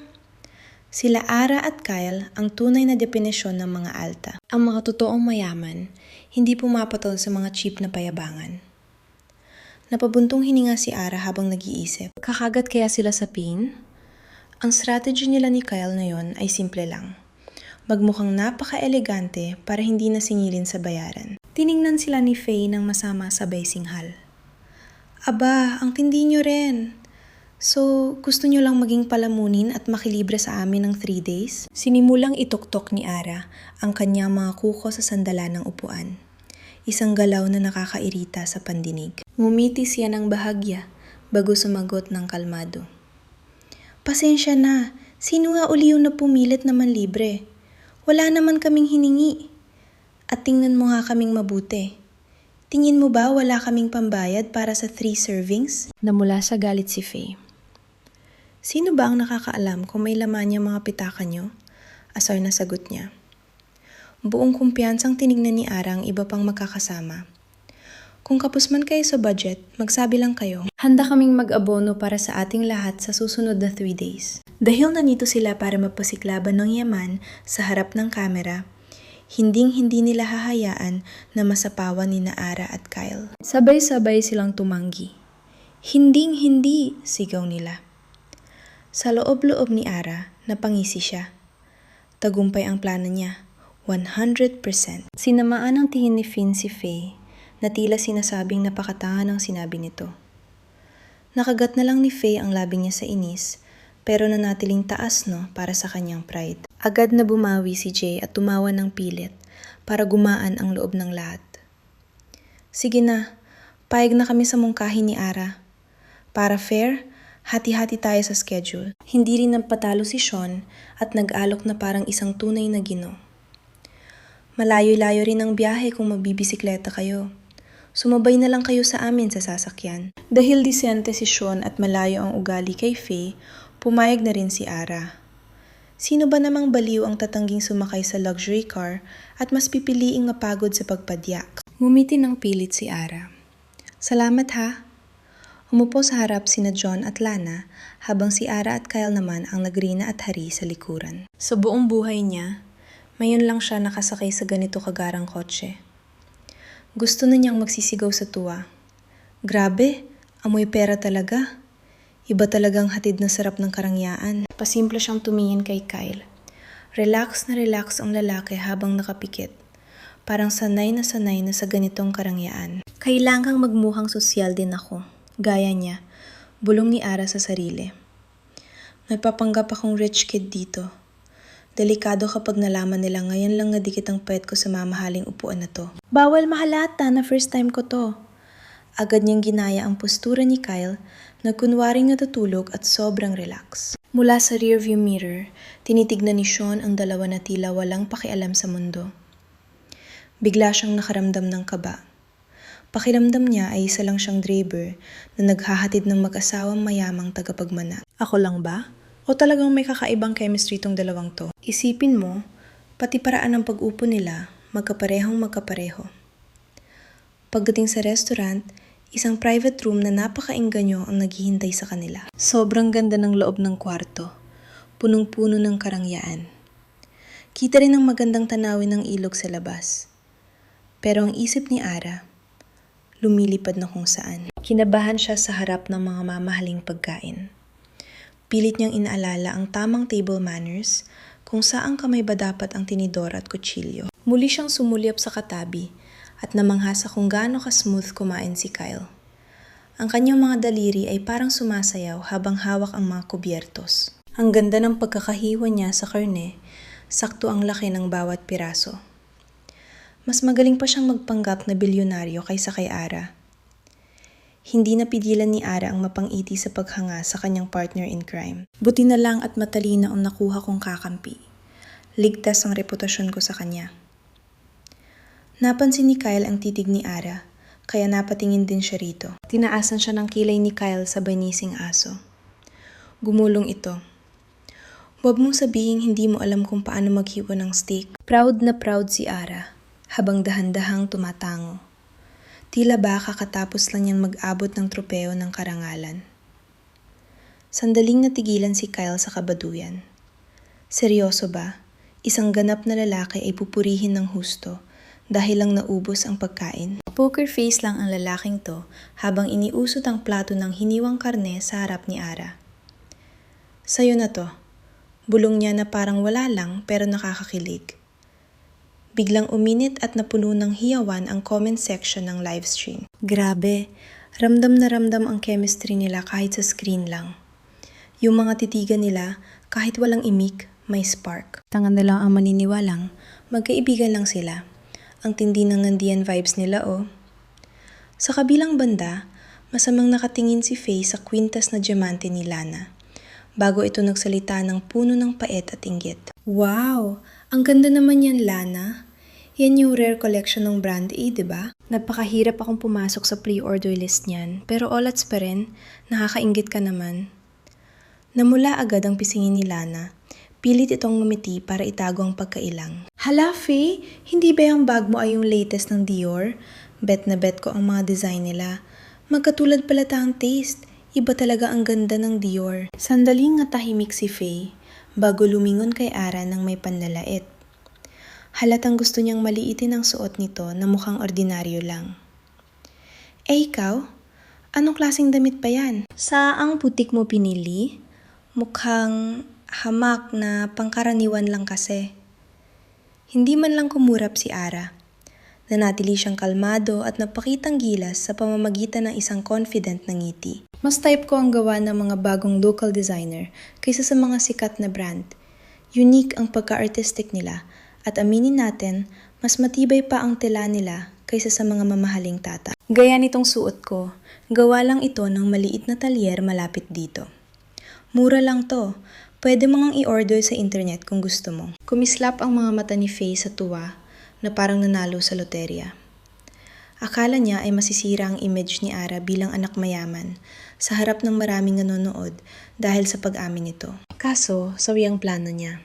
Sila Ara at Kyle ang tunay na definisyon ng mga alta. Ang mga totoong mayaman, hindi pumapatol sa mga cheap na payabangan. Napabuntong hininga si Ara habang nag-iisip. Kakagat kaya sila sa pin? Ang strategy nila ni Kyle na yon ay simple lang. Magmukhang napaka-elegante para hindi nasingilin sa bayaran. Tiningnan sila ni Faye ng masama sabay singhal. Aba, ang tindi nyo rin. So, gusto nyo lang maging palamunin at makilibre sa amin ng 3 days? Sinimulang ituktok ni Ara ang kanyang mga kuko sa sandalan ng upuan. Isang galaw na nakakairita sa pandinig. Ngumiti siya ng bahagya bago sumagot ng kalmado. Pasensya na, sino nga uli yung napumilit naman libre? Wala naman kaming hiningi. At tingnan mo nga kaming mabuti. Tingin mo ba wala kaming pambayad para sa 3 servings? Namula sa galit si Faye. Sino ba ang nakakaalam kung may laman niya mga pitaka nyo? Asar na sagot niya. Buong kumpiyansang tinignan ni Ara ang iba pang magkakasama. Kung kapos man kayo sa budget, magsabi lang kayo. Handa kaming mag-abono para sa ating lahat sa susunod na 3 days. Dahil nandito sila para mapasiklaban ng yaman sa harap ng kamera, hinding-hindi nila hahayaan na masapawan ni Ara at Kyle. Sabay-sabay silang tumanggi. Hinding-hindi, sigaw nila. Sa loob-loob ni Ara, napangisi siya. Tagumpay ang plano niya, 100%. Sinamaan ng tingin ni Finn si Faye, na tila sinasabing napakatanga ng sinabi nito. Nakagat na lang ni Faye ang labi niya sa inis, pero nanatiling taas para sa kanyang pride. Agad na bumawi si Jay at tumawa ng pilit para gumaan ang loob ng lahat. Sige na, payag na kami sa mungkahi ni Ara. Para fair, hati-hati tayo sa schedule. Hindi rin nagpatalo si Sean at nag-alok na parang isang tunay na gino. Malayo-layo rin ang biyahe kung magbibisikleta kayo. Sumabay na lang kayo sa amin sa sasakyan. Dahil disente si Sean at malayo ang ugali kay Faye, pumayag na rin si Ara. Sino ba namang baliw ang tatangging sumakay sa luxury car at mas pipiliing mapagod sa pagpadyak? Ngumiti ng pilit si Ara. Salamat ha. Umupo sa harap sina John at Lana habang si Ara at Kyle naman ang nagrina at hari sa likuran. Sa buong buhay niya, mayon lang siya nakasakay sa ganito kagarang kotse. Gusto na niyang magsisigaw sa tuwa. Grabe, amoy pera talaga. Iba talagang hatid na sarap ng karangyaan. Pasimple siyang tumingin kay Kyle. Relax ang lalaki habang nakapikit. Parang sanay na sa ganitong karangyaan. Kailangang magmukhang sosyal din ako. Gaya niya, bulong ni Ara sa sarili. May papanggap akong rich kid dito. Delikado kapag nalaman nila ngayon lang nadikit ang pet ko sa mamahaling upuan na to. Bawal mahalata na first time ko to. Agad niyang ginaya ang postura ni Kyle na kunwaring natutulog at sobrang relax. Mula sa rearview mirror, tinitignan ni Sean ang dalawa na tila walang pakialam sa mundo. Bigla siyang nakaramdam ng kaba. Pakiramdam niya ay isa lang siyang driver na naghahatid ng mag-asawang mayamang tagapagmana. Ako lang ba? O talagang may kakaibang chemistry tong dalawang to? Isipin mo, pati paraan ng pag-upo nila, magkapareho. Pagdating sa restaurant, isang private room na napakaingganyo ang naghihintay sa kanila. Sobrang ganda ng loob ng kwarto, punong-puno ng karangyaan. Kita rin ang magandang tanawin ng ilog sa labas. Pero ang isip ni Ara, lumilipad na kung saan. Kinabahan siya sa harap ng mga mamahaling pagkain. Pilit niyang inaalala ang tamang table manners, kung saan kamay ba dapat ang tinidor at kutsilyo. Muli siyang sumulyap sa katabi at namangha sa kung gaano ka-smooth kumain si Kyle. Ang kanyang mga daliri ay parang sumasayaw habang hawak ang mga kubyertos. Ang ganda ng pagkakahiwa niya sa karne, sakto ang laki ng bawat piraso. Mas magaling pa siyang magpanggap na bilyonaryo kaysa kay Ara. Hindi napigilan ni Ara ang mapangiti sa paghanga sa kanyang partner in crime. Buti na lang at matalino ang nakuha kong kakampi. Ligtas ang reputasyon ko sa kanya. Napansin ni Kyle ang titig ni Ara, kaya napatingin din siya rito. Tinaasan siya ng kilay ni Kyle sa banising aso. Gumulong ito. Huwag mong sabihin hindi mo alam kung paano maghiwa ng steak. Proud na proud si Ara, habang dahan-dahang tumatango. Tila ba kakatapos lang niyang mag-abot ng tropeo ng karangalan. Sandaling natigilan si Kyle sa kabaduyan. Seryoso ba? Isang ganap na lalaki ay pupurihin ng husto dahil lang naubos ang pagkain? Poker face lang ang lalaking to habang iniusot ang plato ng hiniwang karne sa harap ni Ara. Sa'yo na to. Bulong niya na parang wala lang pero nakakakilig. Biglang uminit at napuno ng hiyawan ang comment section ng livestream. Grabe, ramdam na ramdam ang chemistry nila kahit sa screen lang. Yung mga titigan nila, kahit walang imik, may spark. Tangan na lang ang maniniwalang, magkaibigan lang sila. Ang tindi ng Andean vibes nila oh. Sa kabilang banda, masamang nakatingin si Faye sa kwintas na diamante ni Lana. Bago ito nagsalita ng puno ng pait at inggit. Wow! Ang ganda naman yan, Lana. Yan yung rare collection ng brand A, diba? Napakahirap akong pumasok sa pre-order list niyan, pero olats pa rin, nakakainggit ka naman. Namula agad ang pisingin ni Lana. Pilit itong ngumiti para itago ang pagkailang. Hala, Faye, hindi ba yung bag mo ay yung latest ng Dior? Bet na bet ko ang mga design nila. Magkatulad pala ang taste. Iba talaga ang ganda ng Dior. Sandaling natahimik si Faye bago lumingon kay Ara ng may panlalait. Halatang gusto niyang maliitin ang suot nito na mukhang ordinaryo lang. Ikaw? Anong klaseng damit pa yan? Saang putik mo pinili? Mukhang hamak na pangkaraniwan lang kasi. Hindi man lang kumurap si Ara. Nanatili siyang kalmado at napakitang gilas sa pamamagitan ng isang confident na ngiti. Mas type ko ang gawa ng mga bagong local designer kaysa sa mga sikat na brand. Unique ang pagka-artistic nila at aminin natin, mas matibay pa ang tela nila kaysa sa mga mamahaling tata. Gaya nitong suot ko, gawa lang ito ng maliit na talyer malapit dito. Mura lang to. Pwede mo ngang i-order sa internet kung gusto mo. Kumislap ang mga mata ni Faye sa tuwa na parang nanalo sa loterya. Akala niya ay masisira ang image ni Ara bilang anak mayaman sa harap ng maraming nanonood dahil sa pag-amin nito. Kaso, sawi ang plano niya.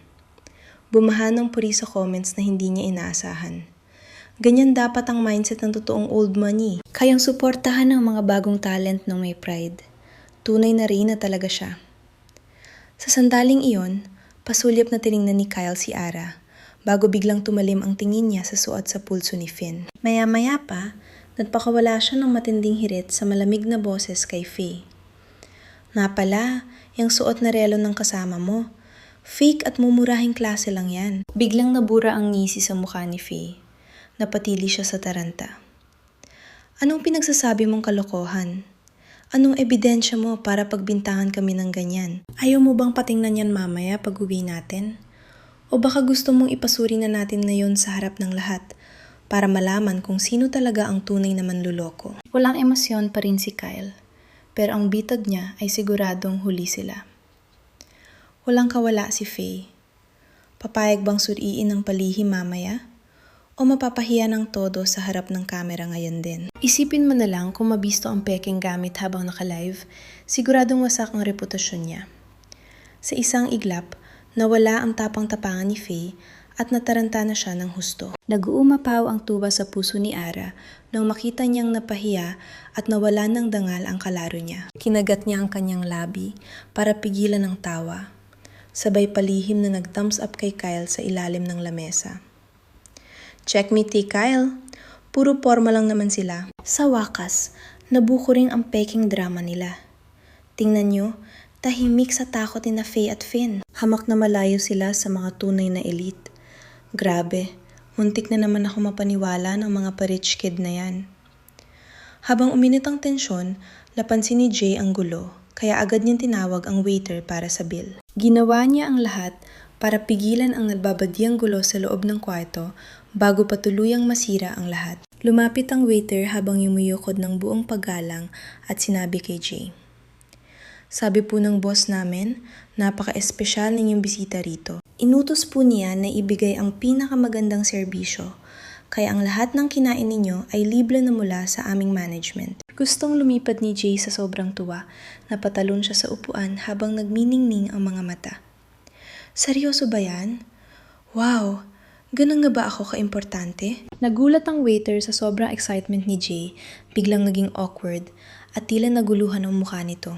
Bumaha ng puri sa comments na hindi niya inaasahan. Ganyan dapat ang mindset ng totoong old money. Kayang suportahan ng mga bagong talent ng may pride. Tunay na reyna talaga siya. Sa sandaling iyon, pasulyap na tiningnan ni Kyle si Ara bago biglang tumalim ang tingin niya sa suot sa pulso ni Finn. Maya-maya pa, nagpakawala siya ng matinding hirit sa malamig na boses kay Faye. Nga pala, yung suot na relo ng kasama mo. Fake at mumurahing klase lang yan. Biglang nabura ang ngisi sa mukha ni Faye. Napatili siya sa taranta. Anong pinagsasabi mong kalokohan? Anong ebidensya mo para pagbintangan kami ng ganyan? Ayaw mo bang patingnan yan mamaya pag uwi natin? O baka gusto mong ipasuri na natin ngayon sa harap ng lahat para malaman kung sino talaga ang tunay na manluloko? Walang emosyon pa rin si Kyle, pero ang bitag niya ay siguradong huli sila. Walang kawala si Faye. Papayag bang suriin ng palihim mamaya? O mapapahiya ng todo sa harap ng kamera ngayon din? Isipin mo na lang kung mabisto ang peking gamit habang naka-live, siguradong wasak ang reputasyon niya. Sa isang iglap, nawala ang tapang-tapangan ni Faye at nataranta na siya ng husto. Nag-uumapaw ang tuwa sa puso ni Ara nang makita niyang napahiya at nawala ng dangal ang kalaro niya. Kinagat niya ang kanyang labi para pigilan ang tawa. Sabay palihim na nag-thumbs up kay Kyle sa ilalim ng lamesa. Checkmate Kyle, puro forma lang naman sila. Sa wakas, nabuko rin ang peking drama nila. Tingnan nyo, tahimik sa takot ni na Faye at Finn. Hamak na malayo sila sa mga tunay na elite. Grabe, muntik na naman ako mapaniwala ng mga pa-rich kid na yan. Habang uminit ang tensyon, napansin ni Jay ang gulo, kaya agad niyang tinawag ang waiter para sa bill. Ginawa niya ang lahat para pigilan ang nagbabadyang gulo sa loob ng kwarto bago patuluyang masira ang lahat. Lumapit ang waiter habang yumuyukod ng buong paggalang at sinabi kay Jay, "Sabi po ng boss namin, napaka-espesyal ninyong bisita rito. Inutos po niya na ibigay ang pinakamagandang serbisyo, kaya ang lahat ng kinain ninyo ay libre na mula sa aming management." Gustong lumipad ni Jay sa sobrang tuwa, napatalon siya sa upuan habang nagminingning ang mga mata. Seryoso ba yan? Wow! Ganun nga ba ako ka-importante? Nagulat ang waiter sa sobrang excitement ni Jay, biglang naging awkward at tila naguluhan ang mukha nito.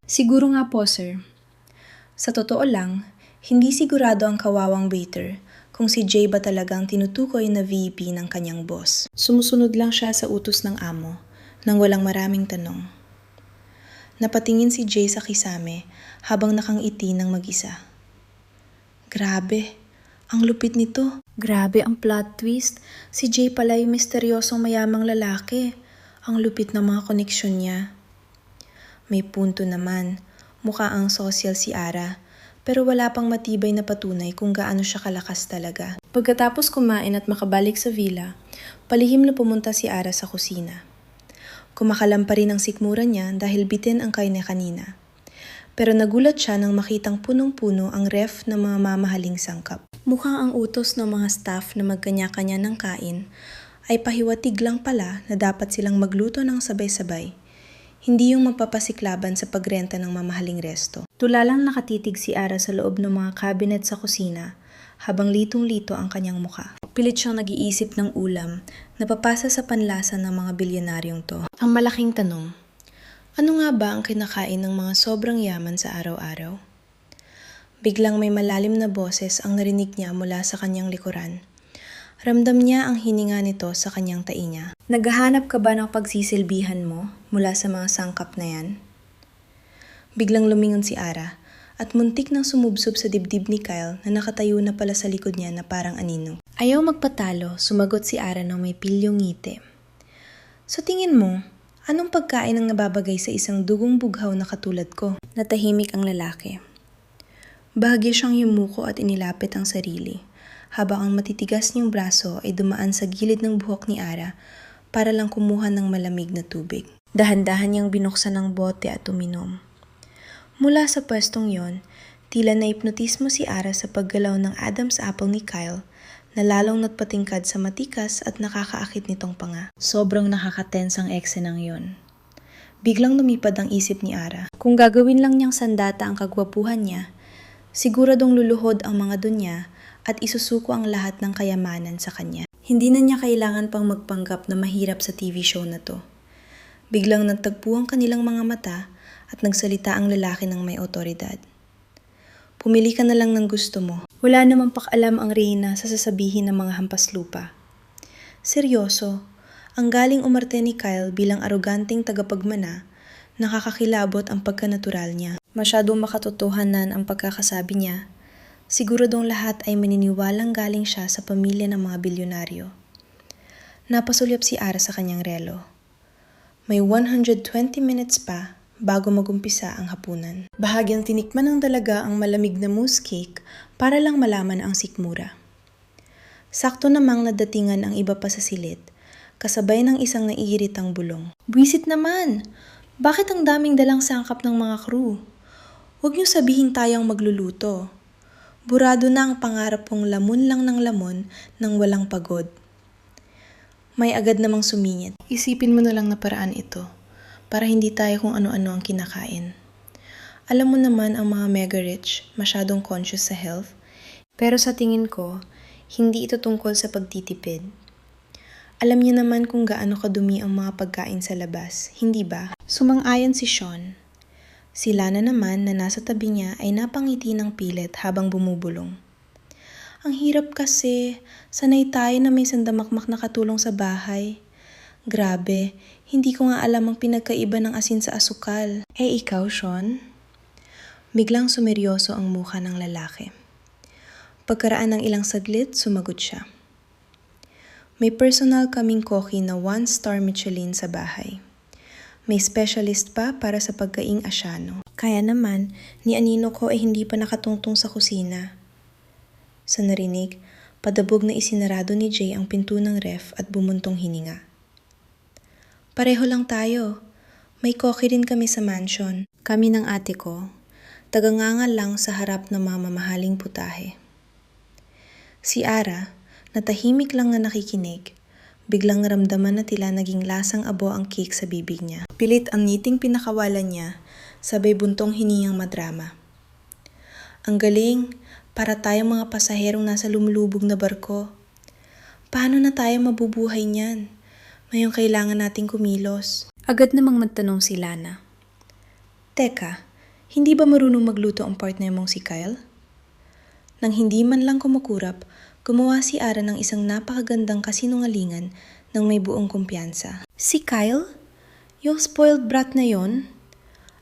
Siguro nga po sir. Sa totoo lang, hindi sigurado ang kawawang waiter kung si Jay ba talagang tinutukoy na VP ng kanyang boss. Sumusunod lang siya sa utos ng amo nang walang maraming tanong. Napatingin si Jay sa kisame habang nakangiti ng mag-isa. Grabe, ang lupit nito. Grabe ang plot twist. Si Jay pala yung misteryosong mayamang lalaki. Ang lupit ng mga koneksyon niya. May punto naman. Mukha ang social si Ara. Pero wala pang matibay na patunay kung gaano siya kalakas talaga. Pagkatapos kumain at makabalik sa villa, palihim na pumunta si Ara sa kusina. Kumakalam pa rin ang sikmura niya dahil bitin ang kanya kanina. Pero nagulat siya nang makitang punong-puno ang ref ng mga mamahaling sangkap. Mukhang ang utos ng mga staff na magkanya-kanya ng kain ay pahiwatig lang pala na dapat silang magluto ng sabay-sabay. Hindi yung magpapasiklaban sa pagrenta ng mamahaling resto. Tulalang nakatitig si Ara sa loob ng mga cabinet sa kusina habang litong-lito ang kanyang mukha. Pilit siyang nag-iisip ng ulam na papasa sa panlasa ng mga bilyonaryong to. Ang malaking tanong, ano nga ba ang kinakain ng mga sobrang yaman sa araw-araw? Biglang may malalim na boses ang narinig niya mula sa kanyang likuran. Ramdam niya ang hininga nito sa kanyang tainga. Naghahanap ka ba ng pagsisilbihan mo mula sa mga sangkap na yan? Biglang lumingon si Ara at muntik nang sumubsob sa dibdib ni Kyle na nakatayo na pala sa likod niya na parang anino. Ayaw magpatalo, sumagot si Ara ng may pilyong ngiti. Sa tingin mo, anong pagkain ang nababagay sa isang dugong bughaw na katulad ko? Natahimik ang lalaki. Bahagya siyang yumuko at inilapit ang sarili, habang ang matitigas niyang braso ay dumaan sa gilid ng buhok ni Ara para lang kumuha ng malamig na tubig. Dahan-dahan niyang binuksan ang bote at uminom. Mula sa pwestong yon, tila naipnotismo si Ara sa paggalaw ng Adam's apple ni Kyle na lalong nagpatingkad sa matikas at nakakaakit nitong panga. Sobrang nakakatense ang eksenang yon. Biglang lumipad ang isip ni Ara. Kung gagawin lang niyang sandata ang kagwapuhan niya, Siguradong luluhod ang mga dunya at isusuko ang lahat ng kayamanan sa kanya. Hindi na niya kailangan pang magpanggap na mahirap sa TV show na to. Biglang nagtagpo ang kanilang mga mata at nagsalita ang lalaki ng may otoridad. Pumili ka na lang ng gusto mo. Wala namang pakialam ang Reyna sa sasabihin ng mga hampas lupa. Seryoso, ang galing umarte ni Kyle bilang aroganteng tagapagmana, nakakakilabot ang pagkanatural niya. Masyadong makatotohanan ang pagkakasabi niya. Siguradong lahat ay maniniwalang galing siya sa pamilya ng mga bilyonaryo. Napasulyap si Ara sa kanyang relo. May 120 minutes pa bago magumpisa ang hapunan. Bahagyang tinikman ng dalaga ang malamig na mousse cake para lang malaman ang sikmura. Sakto namang nadatingan ang iba pa sa silid, kasabay ng isang naiiritang bulong. Buwisit naman! Bakit ang daming dalang sangkap ng mga crew? Huwag niyo sabihin tayong magluluto. Burado na ang pangarap kong lamon lang ng lamon nang walang pagod. May agad namang sumingit. Isipin mo na lang na paraan ito, para hindi tayo kung ano-ano ang kinakain. Alam mo naman ang mga mega rich, masyadong conscious sa health, pero sa tingin ko, hindi ito tungkol sa pagtitipid. Alam niya naman kung gaano kadumi ang mga pagkain sa labas, hindi ba? Sumang-ayon si Sean. Si Lana naman na nasa tabi niya ay napangiti ng pilit habang bumubulong. Ang hirap kasi, sanay tayo na may sandamakmak na katulong sa bahay. Grabe, hindi ko nga alam ang pinagkaiba ng asin sa asukal. Ikaw, Sean? Biglang sumeryoso ang mukha ng lalaki. Pagkaraan ng ilang saglit, sumagot siya. May personal kaming koki na 1-star Michelin sa bahay. May specialist pa para sa pagkaing asyano. Kaya naman, ni anino ko ay hindi pa nakatungtong sa kusina. Sa narinig, padabog na isinarado ni Jay ang pinto ng ref at bumuntong hininga. Pareho lang tayo. May koki rin kami sa mansion. Kami ng ate ko, tagangangal lang sa harap ng mga mamahaling putahe. Si Ara, na tahimik lang na nakikinig, biglang naramdaman na tila naging lasang abo ang cake sa bibig niya. Pilit ang ngiting pinakawalan niya, sabay buntong hiniyang madrama. Ang galing, para tayong mga pasaherong nasa lumulubog na barko. Paano na tayo mabubuhay niyan? Ngayong kailangan nating kumilos. Agad namang magtanong si Lana. Teka, hindi ba marunong magluto ang partner mong si Kyle? Nang hindi man lang kumukurap, gumawa si Ara ng isang napakagandang kasinungalingan ng may buong kumpiyansa. Si Kyle? Yung spoiled brat na yon?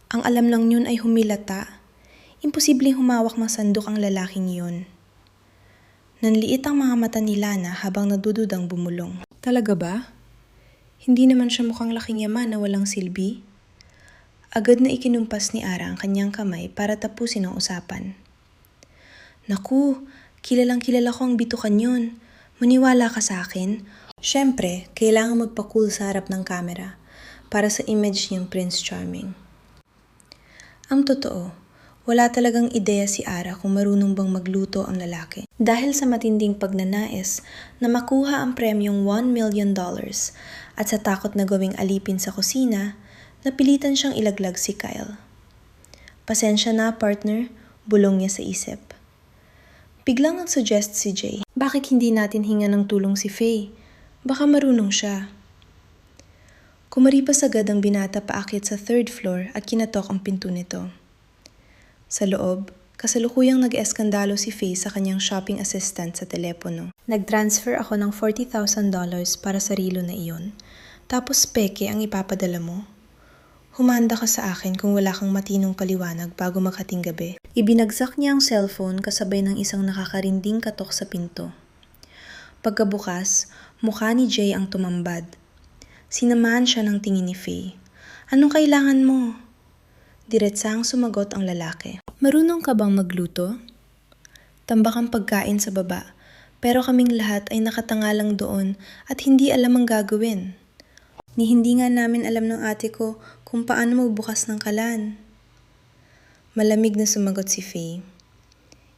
Ang alam lang yun ay humilata. Imposibleng humawak ng sandok ang lalaking yon. Nanliit ang mga mata ni Lana habang nadududang bumulong. Talaga ba? Hindi naman siya mukhang laking yaman na walang silbi. Agad na ikinumpas ni Ara ang kanyang kamay para tapusin ang usapan. Naku, kilalang kilala ko ang bitukan yun. Maniwala ka sa akin. Siyempre, kailangan magpa-cool sa harap ng kamera para sa image niyang Prince Charming. Ang totoo, wala talagang ideya si Ara kung marunong bang magluto ang lalaki. Dahil sa matinding pagnanais na makuha ang premyong $1 million at sa takot na gawing alipin sa kusina, napilitan siyang ilaglag si Kyle. Pasensya na, partner, bulong niya sa isip. Biglang nag-suggest si Jay. Bakit hindi natin hinga ng tulong si Faye? Baka marunong siya. Kumaripas agad ang binata paakyat sa 3rd floor at kinatok ang pinto nito. Sa loob, kasalukuyang nag-eskandalo si Faye sa kanyang shopping assistant sa telepono. Nag-transfer ako ng $40,000 para sa relo na iyon. Tapos peke ang ipapadala mo. Humanda ka sa akin kung wala kang matinong paliwanag bago maghating gabi. Ibinagsak niya ang cellphone kasabay ng isang nakakarinding katok sa pinto. Pagkabukas, mukha ni Jay ang tumambad. Sinamahan siya ng tingin ni Faye. Anong kailangan mo? Diretsang sumagot ang lalaki. Marunong ka bang magluto? Tambak ang pagkain sa baba, pero kaming lahat ay nakatanga lang doon at hindi alam ang gagawin. Ni hindi nga namin alam ng ate ko kung paano magbukas ng kalan. Malamig na sumagot si Faye.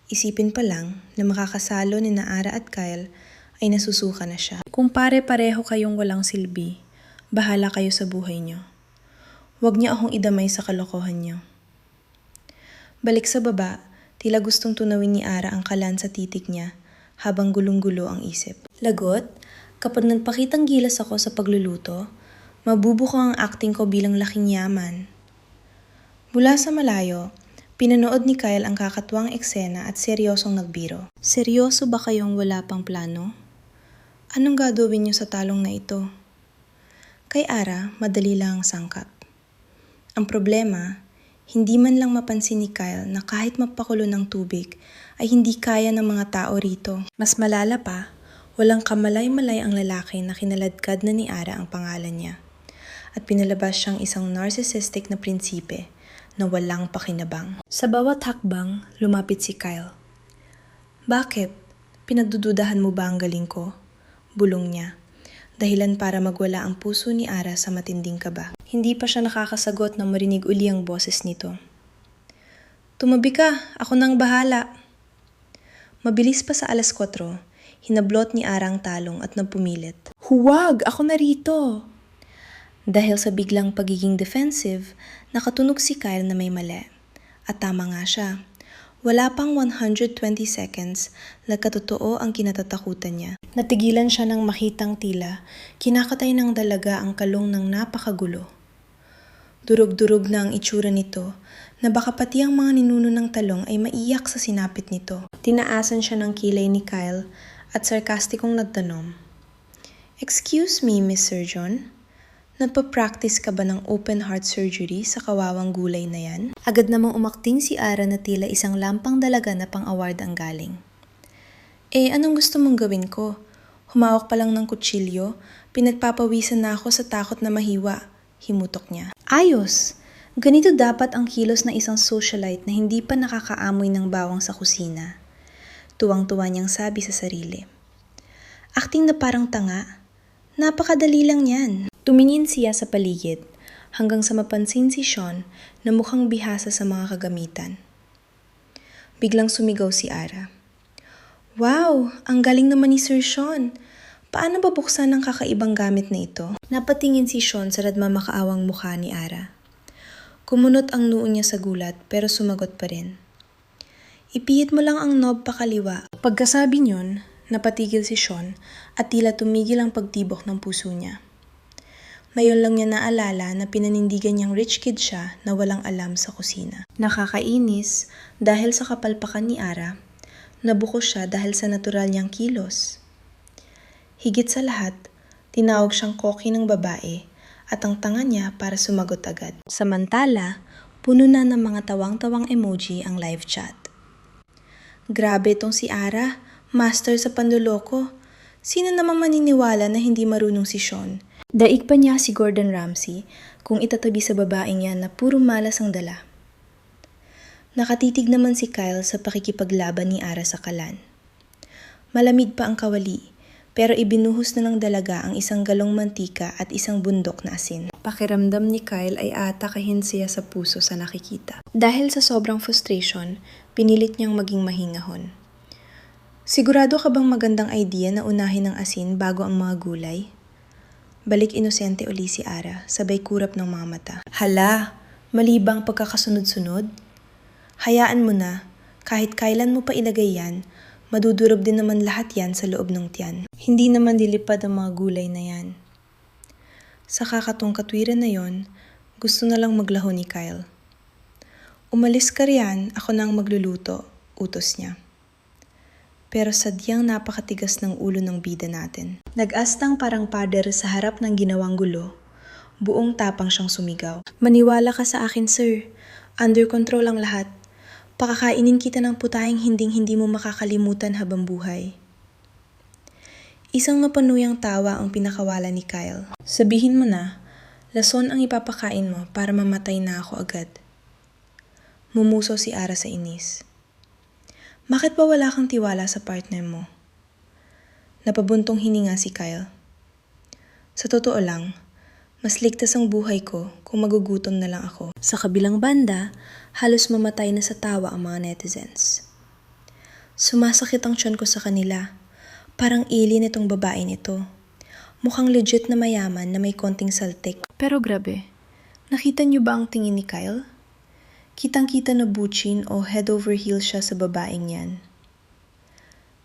Isipin pa lang na makakasalo ni Ara at Kyle ay nasusuka na siya. Kung pare-pareho kayong walang silbi, bahala kayo sa buhay niyo. Huwag niyo akong idamay sa kalokohan niyo. Balik sa baba, Tila gustong tunawin ni Ara ang kalan sa titig niya habang gulong-gulo ang isip. Lagot, kapag nagpakitang gilas ako sa pagluluto, mabubuko ang acting ko bilang laking yaman. Mula sa malayo, pinanood ni Kyle ang kakatuwang eksena at seryosong nagbiro. Seryoso ba kayong wala pang plano? Anong gagawin niyo sa talong na ito? Kay Ara, madali lang ang sangkap. Ang problema, hindi man lang mapansin ni Kyle na kahit mapakulo ng tubig ay hindi kaya ng mga tao rito. Mas malala pa, walang kamalay-malay ang lalaki na kinaladkad na ni Ara ang pangalan niya. At pinalabas siyang isang narcissistic na prinsipe na walang pakinabang. Sa bawat hakbang, lumapit si Kyle. Bakit? Pinagdududahan mo ba ang galing ko? Bulong niya. Dahilan para magwala ang puso ni Ara sa matinding kaba. Hindi pa siya nakakasagot na marinig uli ang boses nito. Tumabi ka, ako nang bahala. Mabilis pa sa 4:00, hinablot ni Ara ang talong at nagpumilit. Huwag! Ako na rito! Dahil sa biglang pagiging defensive, nakatunog si Kyle na may mali. At tama nga siya. Wala pang 120 seconds, nagkatotoo ang kinatatakutan niya. Natigilan siya nang makitang tila, kinakatay ng dalaga ang kalong ng napakagulo. Durog-durog na ang itsura nito, na baka pati ang mga ninuno ng talong ay maiyak sa sinapit nito. Tinaasan siya ng kilay ni Kyle at sarkastikong nagtanong, "Excuse me, Miss Surgeon? Nagpa-practice ka ba ng open heart surgery sa kawawang gulay na yan?" Agad namang umakting si Ara na tila isang lampang dalaga na pang-award ang galing. Anong gusto mong gawin ko? Humawak pa lang ng kutsilyo, pinagpapawisan na ako sa takot na mahiwa, himutok niya. Ayos! Ganito dapat ang kilos ng isang socialite na hindi pa nakakaamoy ng bawang sa kusina. Tuwang-tuwa niyang sabi sa sarili. Akting na parang tanga. Napakadali lang yan. Tumingin siya sa paligid hanggang sa mapansin si Sean na mukhang bihasa sa mga kagamitan. Biglang sumigaw si Ara. Wow! Ang galing naman ni Sir Sean! Paano ba buksan ang kakaibang gamit na ito? Napatingin si Sean sa nagmamakaawang mukha ni Ara. Kumunot ang noo niya sa gulat pero sumagot pa rin. Ipihit mo lang ang knob pakaliwa. Pagkasabi niyon, napatigil si Sean at tila tumigil ang pagtibok ng puso niya. Ngayon lang niya naalala na pinanindigan niyang rich kid siya na walang alam sa kusina. Nakakainis dahil sa kapalpakan ni Ara, nabuko siya dahil sa natural niyang kilos. Higit sa lahat, tinawag siyang koki ng babae at ang tanga niya para sumagot agad. Samantala, puno na ng mga tawang-tawang emoji ang live chat. Grabe itong si Ara, master sa panloloko. Sino namang maniniwala na hindi marunong si Sean? Daig pa niya si Gordon Ramsay kung itatabi sa babaeng yan na puro malas ang dala. Nakatitig naman si Kyle sa pakikipaglaban ni Ara sa kalan. Malamig pa ang kawali, pero ibinuhos na ng dalaga ang isang galong mantika at isang bundok na asin. Pakiramdam ni Kyle ay atakahin siya sa puso sa nakikita. Dahil sa sobrang frustration, pinilit niyang maging mahingahon. Sigurado ka bang magandang idea na unahin ang asin bago ang mga gulay? Balik inosente uli si Ara, sabay kurap ng mga mata. Hala, mali bang pagkakasunod-sunod? Hayaan mo na, kahit kailan mo pa ilagay yan, madudurog din naman lahat yan sa loob ng tiyan. Hindi naman dilipad ang mga gulay na yan. Sa kakatong katwiran na yon, gusto na lang maglaho ni Kyle. Umalis ka riyan, ako na ang magluluto, utos niya. Pero sadyang napakatigas ng ulo ng bida natin. Nag-astang parang pader sa harap ng ginawang gulo. Buong tapang siyang sumigaw. Maniwala ka sa akin, sir. Under control ang lahat. Pakakainin kita ng putahing hinding-hindi mo makakalimutan habang buhay. Isang mapanuyang tawa ang pinakawala ni Kyle. Sabihin mo na, lason ang ipapakain mo para mamatay na ako agad. Mumuso si Ara sa inis. Bakit ba wala kang tiwala sa partner mo? Napabuntong hininga si Kyle. Sa totoo lang, mas ligtas ang buhay ko kung magugutom na lang ako. Sa kabilang banda, halos mamatay na sa tawa ang mga netizens. Sumasakit ang tiyan ko sa kanila. Parang alien itong babae nito. Mukhang legit na mayaman na may konting saltik. Pero grabe, nakita niyo ba ang tingin ni Kyle? Kitang-kita na butchin o head over heels siya sa babaeng yan.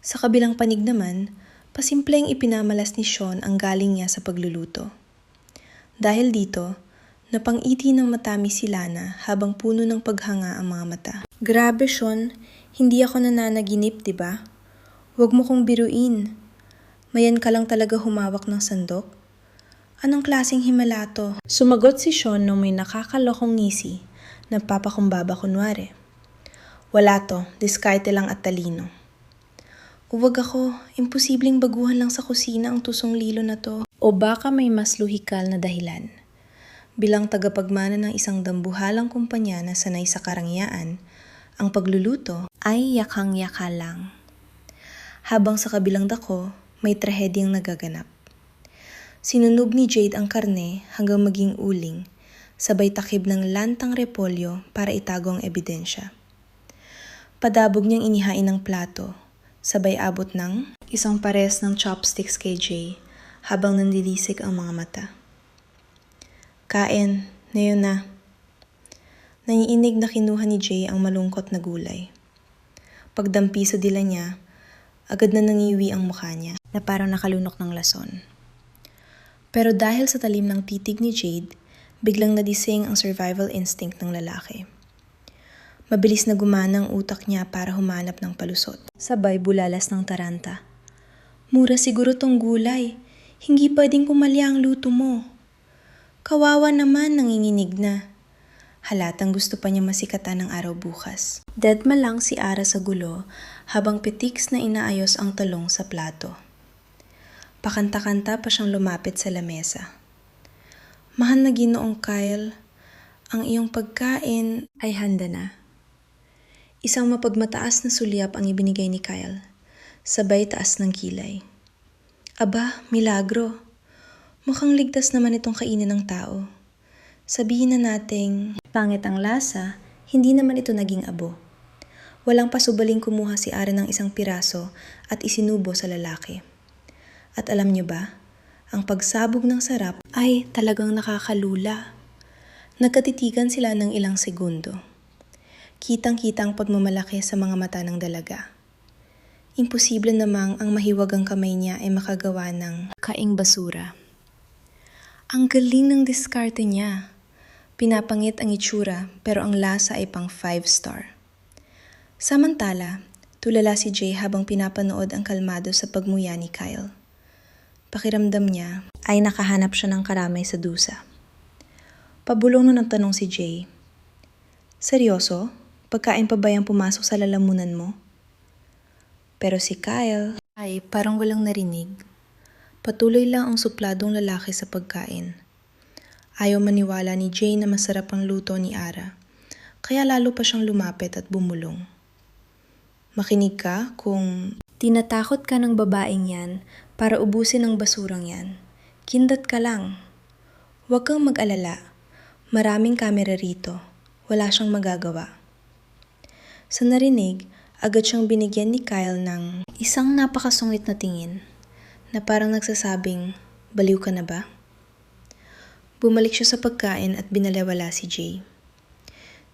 Sa kabilang panig naman, pasimpleng ipinamalas ni Sean ang galing niya sa pagluluto. Dahil dito, napangiti ng matamis si Lana habang puno ng paghanga ang mga mata. Grabe Sean, hindi ako nananaginip, diba? Huwag mo kong biruin. Mayan ka lang talaga humawak ng sandok? Anong klaseng himala to? Sumagot si Sean nung may nakakalokong ngisi. Nagpapakumbaba kunwari. Wala to, diskarte lang at talino. Uwag ako, imposibleng baguhan lang sa kusina ang tusong lilo na to. O baka may mas luhikal na dahilan. Bilang tagapagmana ng isang dambuhalang kumpanya na sanay sa karangyaan, ang pagluluto ay yakang-yaka lang. Habang sa kabilang dako, may trahedyang nagaganap. Sinunog ni Jade ang karne hanggang maging uling, sabay takib ng lantang repolyo para itago ang ebidensya. Padabog niyang inihain ng plato, sabay abot ng isang pares ng chopsticks kay Jay habang nandilisik ang mga mata. Kain, na yun na. Nangiinig na kinuha ni Jay ang malungkot na gulay. Pagdampi sa dila niya, agad na nangiwi ang mukha niya na parang nakalunok ng lason. Pero dahil sa talim ng titig ni Jade, biglang nadising ang survival instinct ng lalaki. Mabilis na gumana ang utak niya para humanap ng palusot. Sabay bulalas ng taranta. Mura siguro tong gulay. Hindi pwedeng pumalya ang luto mo. Kawawa naman, nanginginig na. Halatang gusto pa niya masikatan ng araw bukas. Deadma lang si Ara sa gulo habang petiks na inaayos ang talong sa plato. Pakanta-kanta pa siyang lumapit sa lamesa. Mahal na Ginoong Kyle, ang iyong pagkain ay handa na. Isang mapagmataas na sulyap ang ibinigay ni Kyle, sabay taas ng kilay. Aba, milagro. Mukhang ligtas naman itong kainin ng tao. Sabihin na nating pangit ang lasa, hindi naman ito naging abo. Walang pasubaling kumuha si Ara ng isang piraso at isinubo sa lalaki. At alam niyo ba, ang pagsabog ng sarap ay talagang nakakalula. Nagkatitigan sila ng ilang segundo. Kitang-kita ang pagmamalaki sa mga mata ng dalaga. Imposible namang ang mahiwagang kamay niya ay makagawa ng kaing basura. Ang galing ng diskarte niya. Pinapangit ang itsura pero ang lasa ay pang 5-star. Samantala, tulala si Jay habang pinapanood ang kalmado sa pagmuya ni Kyle. Pakiramdam niya ay nakahanap siya ng karamay sa dusa. Pabulong na nagtanong si Jay. Seryoso? Pagkain pa ba yung pumasok sa lalamunan mo? Pero si Kyle ay parang walang narinig. Patuloy lang ang supladong lalaki sa pagkain. Ayaw maniwala ni Jay na masarap ang luto ni Ara, kaya lalo pa siyang lumapit at bumulong. Makinig ka kung tinatakot ka ng babaeng yan para ubusin ang basurang yan. Kindat ka lang. Huwag kang mag-alala. Maraming kamera rito. Wala siyang magagawa. Sa narinig, agad siyang binigyan ni Kyle ng isang napakasungit na tingin na parang nagsasabing, baliw ka na ba? Bumalik siya sa pagkain at binalewala si Jay.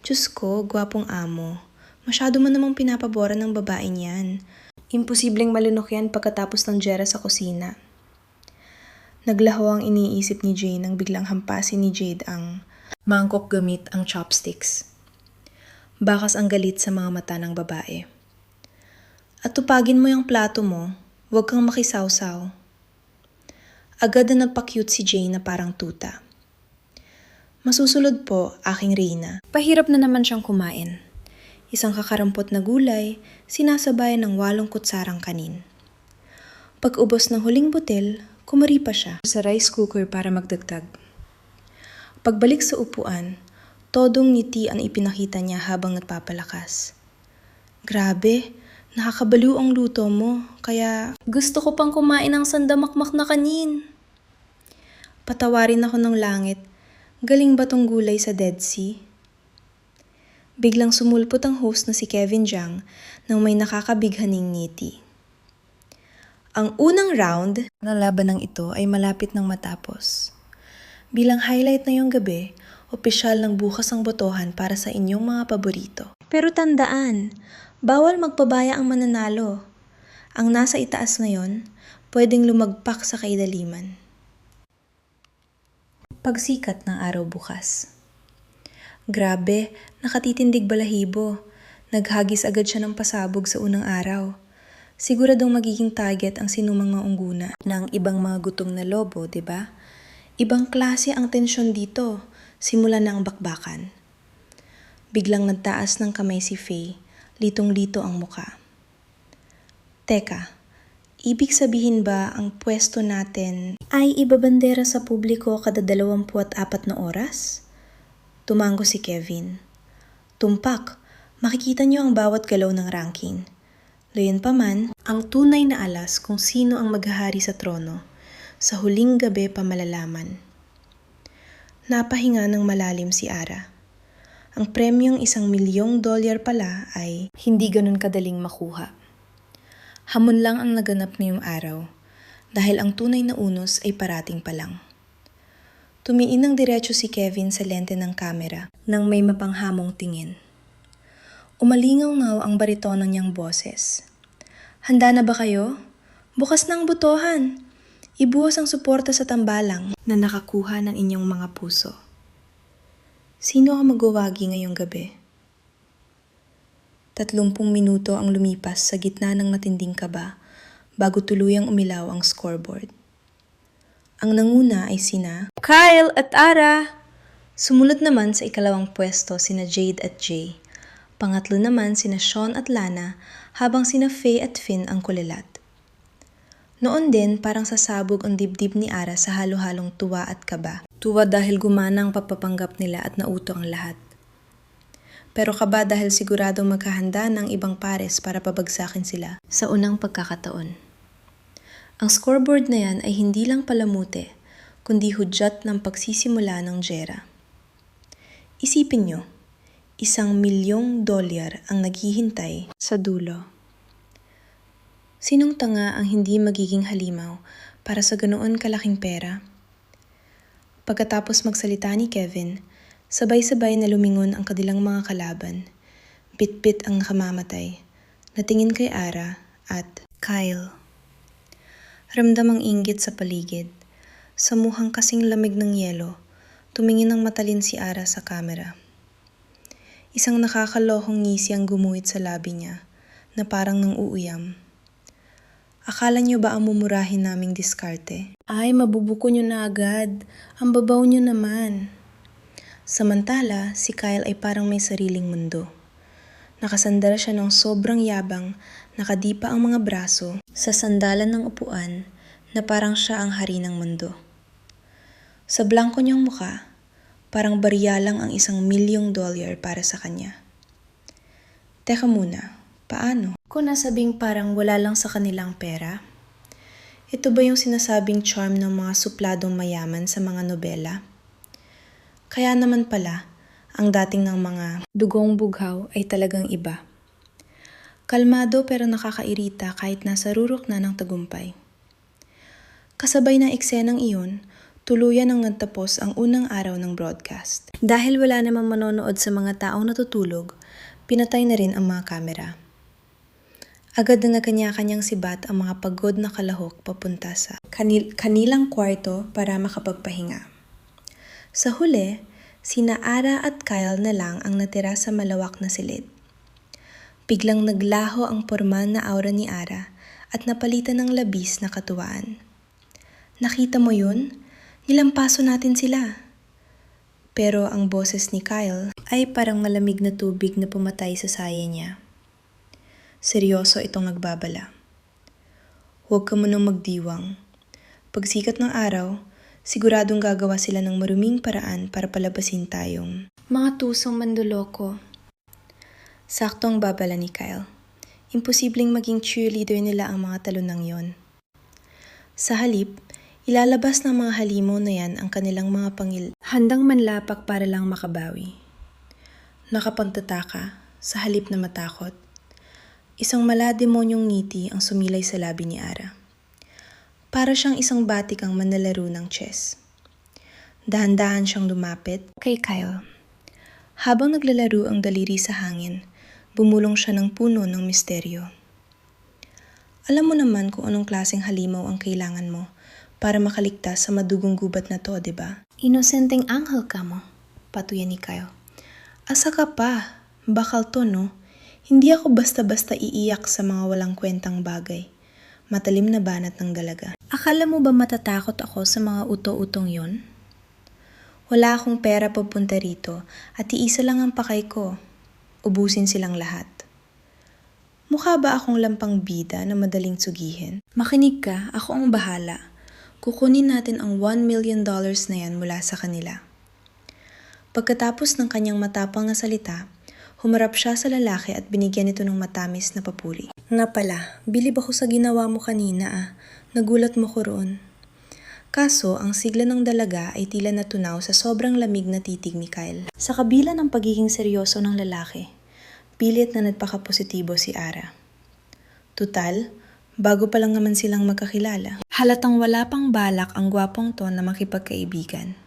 Diyos ko, gwapong amo. Masyado man namang pinapaboran ng babaeng yan. Imposibleng malunok yan pagkatapos ng dyera sa kusina. Naglaho ang iniisip ni Jay nang biglang hampasin ni Jade ang mangkok gamit ang chopsticks. Bakas ang galit sa mga mata ng babae. At tupagin mo yung plato mo, huwag kang makisawsaw. Agad na nagpa-cute si Jay na parang tuta. Masusulod po, aking Reyna. Pahirap na naman siyang kumain. Isang kakarampot na gulay, sinasabayan ng 8 kutsarang kanin. Pag-ubos ng huling butil, kumari pa siya sa rice cooker para magdagdag. Pagbalik sa upuan, todong ngiti ang ipinakita niya habang nagpapalakas. Grabe, nakakabaliw ang luto mo, kaya gusto ko pang kumain ng sandamakmak na kanin. Patawarin ako ng langit, galing ba tong gulay sa Dead Sea? Biglang sumulpot ang host na si Kevin Jiang nang may nakakabighaning ngiti. Ang unang round na labanang ito ay malapit ng matapos. Bilang highlight na yung gabi, Opisyal ng bukas ang botohan para sa inyong mga paborito. Pero tandaan, bawal magpabaya ang mananalo. Ang nasa itaas ngayon, pwedeng lumagpak sa kaidaliman. Pagsikat ng araw bukas. Grabe, nakatitindig balahibo. Naghagis agad siya ng pasabog sa unang araw. Siguradong magiging target ang sinumang maungguna ng ibang mga gutom na lobo, diba? Ibang klase ang tensyon dito, simula na ang bakbakan. Biglang nagtaas ng kamay si Faye, litong-lito ang muka. Teka, ibig sabihin ba ang pwesto natin ay ibabandera sa publiko kada 24 na oras? Tumango si Kevin. Tumpak, makikita niyo ang bawat galaw ng ranking. Gayunpaman, ang tunay na alas kung sino ang maghahari sa trono, sa huling gabi pa malalaman. Napahinga ng malalim si Ara. Ang premyong $1,000,000 pala ay hindi ganun kadaling makuha. Hamon lang ang naganap ngayong araw, dahil ang tunay na unos ay parating pa lang. Tumiin ng diretso si Kevin sa lente ng kamera nang may mapanghamong tingin. Umalingaw-ngaw ang baritono niyang boses. Handa na ba kayo? Bukas na ang botohan. Ibuhos ang suporta sa tambalang na nakakuha ng inyong mga puso. Sino ang magwawagi ngayong gabi? 30 minuto ang lumipas sa gitna ng matinding kaba bago tuluyang umilaw ang scoreboard. Ang nanguna ay sina Kyle at Ara. Sumunod naman sa ikalawang pwesto sina Jade at Jay. Pangatlo naman sina Sean at Lana, habang sina Faye at Finn ang kulilat. Noon din parang sasabog ang dibdib ni Ara sa halo-halong tuwa at kaba. Tuwa dahil gumana ang papapanggap nila at nauto ang lahat. Pero kaba dahil siguradong magkahanda ng ibang pares para pabagsakin sila sa unang pagkakataon. Ang scoreboard na yan ay hindi lang palamute, kundi hudyat ng pagsisimula ng giyera. Isipin nyo, $1,000,000 ang naghihintay sa dulo. Sinong tanga ang hindi magiging halimaw para sa ganoon kalaking pera? Pagkatapos magsalita ni Kevin, sabay-sabay na lumingon ang kanilang mga kalaban. Bit-bit ang nakamamatay, natingin kay Ara at Kyle. Ramdam ang inggit sa paligid. Sa mukhang kasing lamig ng yelo, tumingin ng matalin si Ara sa kamera. Isang nakakalohong ngisi ang gumuhit sa labi niya, na parang nang uuyam. Akala niyo ba ang mumurahin naming diskarte? Ay, mabubuko niyo na agad. Ang babaw niyo naman. Samantala, si Kyle ay parang may sariling mundo. Nakasandal siya ng sobrang yabang, nakadipa ang mga braso sa sandalan ng upuan na parang siya ang hari ng mundo. Sa blanko niyang muka, parang barya lang ang $1,000,000 para sa kanya. Teka muna, paano? Kung nasabing parang wala lang sa kanilang pera? Ito ba yung sinasabing charm ng mga supladong mayaman sa mga nobela? Kaya naman pala, ang dating ng mga dugong bughaw ay talagang iba. Kalmado pero nakakairita kahit nasa rurok na ng tagumpay. Kasabay ng eksenang iyon, tuluyan ang nagtapos ang unang araw ng broadcast. Dahil wala namang manonood sa mga taong natutulog, pinatay na rin ang mga kamera. Agad na nagkanya-kanyang sibat ang mga pagod na kalahok papunta sa kanilang kwarto para makapagpahinga. Sa huli, sina Ara at Kyle na lang ang natira sa malawak na silid. Biglang naglaho ang pormal na aura ni Ara at napalitan ng labis na katuwaan. Nakita mo yun? Nilampaso natin sila. Pero ang boses ni Kyle ay parang malamig na tubig na pumatay sa saya niya. Seryoso itong nagbabala. Huwag ka munang magdiwang. Pagsikat ng araw, siguradong gagawa sila ng maruming paraan para palabasin tayong mga tusong manduloko. Sakto ang babala ni Kyle. Imposibleng maging cheerleader nila ang mga talunang yon. Sa halip, ilalabas ng mga halimaw na yan ang kanilang mga handang manlapak para lang makabawi. Nakapagtataka, sa halip na matakot, isang malademonyong ngiti ang sumilay sa labi ni Ara. Para siyang isang batik ang manlalaro ng chess. Dahan-dahan siyang lumapit kay Kyle. Habang naglalaro ang daliri sa hangin, bumulong siya ng puno ng misteryo. Alam mo naman kung anong klaseng halimaw ang kailangan mo para makaligtas sa madugong gubat na to, di ba? Inosenteng anghel ka mo, patuyan ni Kyle. Asa ka pa? Bakal to, no? Hindi ako basta-basta iiyak sa mga walang kwentang bagay. Matalim na banat ng dalaga. Akala mo ba matatakot ako sa mga uto-utong yon? Wala akong pera papunta rito at iisa lang ang pakay ko. Ubusin silang lahat. Mukha ba akong lampang bida na madaling sugihin? Makinig ka, ako ang bahala. Kukunin natin ang $1 million na yan mula sa kanila. Pagkatapos ng kanyang matapang na salita, humarap siya sa lalaki at binigyan ito ng matamis na papuri. Nga pala, bilib ako sa ginawa mo kanina . Nagulat mo ko roon. Kaso, ang sigla ng dalaga ay tila natunaw sa sobrang lamig na titig ni Kyle. Sa kabila ng pagiging seryoso ng lalaki, pilit na nagpakapositibo si Ara. Tutal, bago pa lang naman silang magkakilala. Halatang wala pang balak ang gwapong to na makipagkaibigan.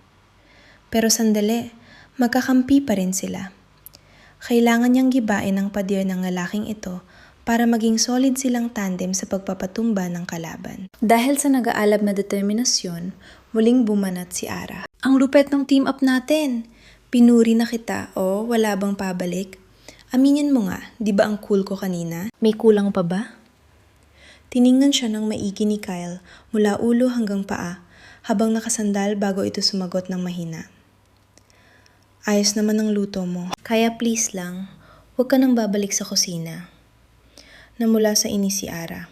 Pero sandali, magkakampi pa rin sila. Kailangan niyang gibain ang pader ng lalaking ito para maging solid silang tandem sa pagpapatumba ng kalaban. Dahil sa nag-aalab na determinasyon, muling bumanat si Ara. Ang lupet ng team up natin! Pinuri na kita, wala bang pabalik? Aminin mo nga, di ba ang cool ko kanina? May kulang pa ba? Tiningnan siya ng maigi ni Kyle mula ulo hanggang paa habang nakasandal bago ito sumagot ng mahina. Ayos naman ang luto mo. Kaya please lang, huwag ka nang babalik sa kusina. Namula sa inis si Ara.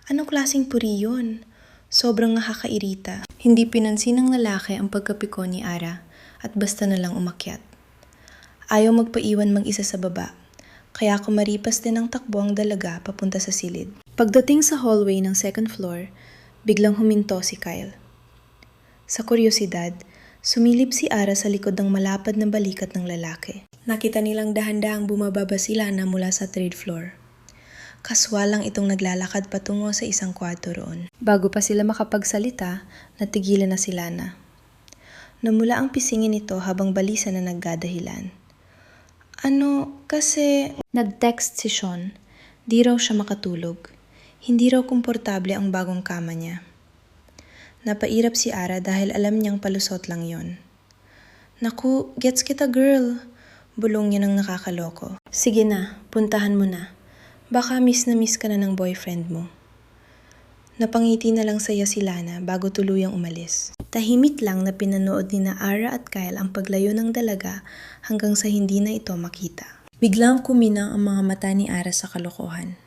Anong klaseng puri yun? Sobrang nakakairita. Hindi pinansin ng lalaki ang pagkapiko ni Ara at basta na lang umakyat. Ayaw magpaiwan mag-isa sa baba, kaya kumaripas din ng takbo ang dalaga papunta sa silid. Pagdating sa hallway ng second floor, biglang huminto si Kyle. Sa kuryosidad, sumilip si Ara sa likod ng malapad na balikat ng lalaki. Nakita nilang dahan-dahang bumababa sila na mula sa third floor. Kaswalang itong naglalakad patungo sa isang kwarto roon. Bago pa sila makapagsalita, natigilan na sila na. Namula ang pisingin nito habang balisa na nagdadahilan. Kasi... Nag-text si Sean. Di raw siya makatulog. Hindi raw komportable ang bagong kama niya. Napairap si Ara dahil alam niyang palusot lang yon. Naku, gets kita girl. Bulong niya ng nakakaloko. Sige na, puntahan mo na. Baka miss na miss ka na ng boyfriend mo. Napangiti na lang saya si Lana bago tuluyang umalis. Tahimik lang na pinanood ni na Ara at Kyle ang paglayo ng dalaga hanggang sa hindi na ito makita. Biglang kuminang ang mga mata ni Ara sa kalokohan.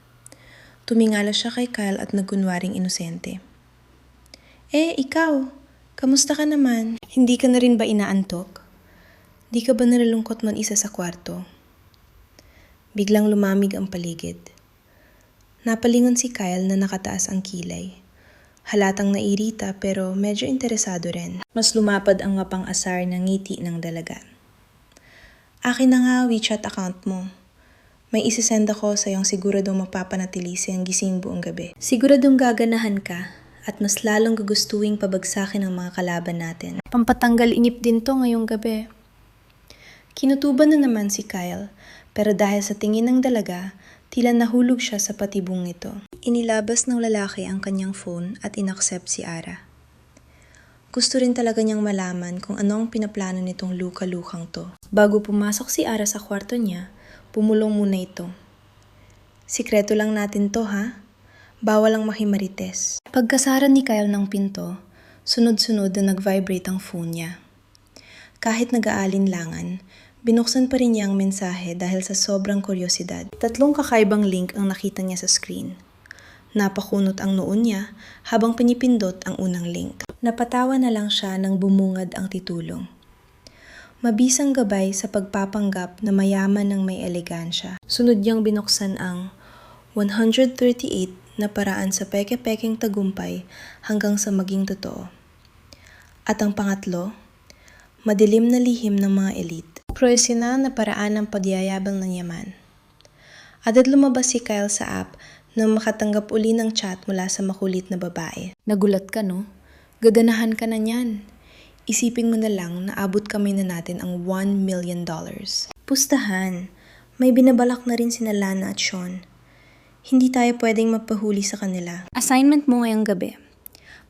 Tumingala siya kay Kyle at nagkunwaring inosente. Ikaw, kamusta ka naman? Hindi ka na rin ba inaantok? Di ka ba nalulungkot man isa sa kwarto? Biglang lumamig ang paligid. Napalingon si Kyle na nakataas ang kilay. Halatang nairita pero medyo interesado rin. Mas lumapad ang mapang asar na ngiti ng dalaga. Akin na nga WeChat account mo. May isisend ako sa iyong siguradong mapapanatili siyang gising buong gabi. Siguradong gaganahan ka at mas lalong gugustuhin pabagsakin ang mga kalaban natin. Pampatanggal inip din to ngayong gabi. Kinutuban na naman si Kyle. Pero dahil sa tingin ng dalaga, tila nahulog siya sa patibong nito. Inilabas ng lalaki ang kanyang phone at inaccept si Ara. Gusto rin talaga niyang malaman kung ano ang pinaplano nitong luka-lukang to. Bago pumasok si Ara sa kwarto niya, pumulong muna ito. Sikreto lang natin to ha? Bawal ang makimarites. Pagkasara ni Kyle ng pinto, sunod-sunod na nag-vibrate ang phone niya. Kahit nag-aalinlangan, binuksan pa rin niya ang mensahe dahil sa sobrang kuryosidad. 3 kakaibang link ang nakita niya sa screen. Napakunot ang noon niya habang pinipindot ang unang link. Napatawa na lang siya nang bumungad ang titulong. Mabisang gabay sa pagpapanggap na mayaman ng may elegansya. Sunod niyang binuksan ang 138 na paraan sa peke-pekeng tagumpay hanggang sa maging totoo. At ang pangatlo, madilim na lihim ng mga elite. Profesional na paraan ng pagyayabang ng yaman. Agad lumabas si Kyle sa app nang makatanggap uli ng chat mula sa makulit na babae. Nagulat ka no? Gaganahan ka na niyan. Isipin mo na lang na abot kamay na natin ang $1 million. Pustahan, may binabalak na rin sina Lana at Sean. Hindi tayo pwedeng magpahuli sa kanila. Assignment mo ngayong gabi.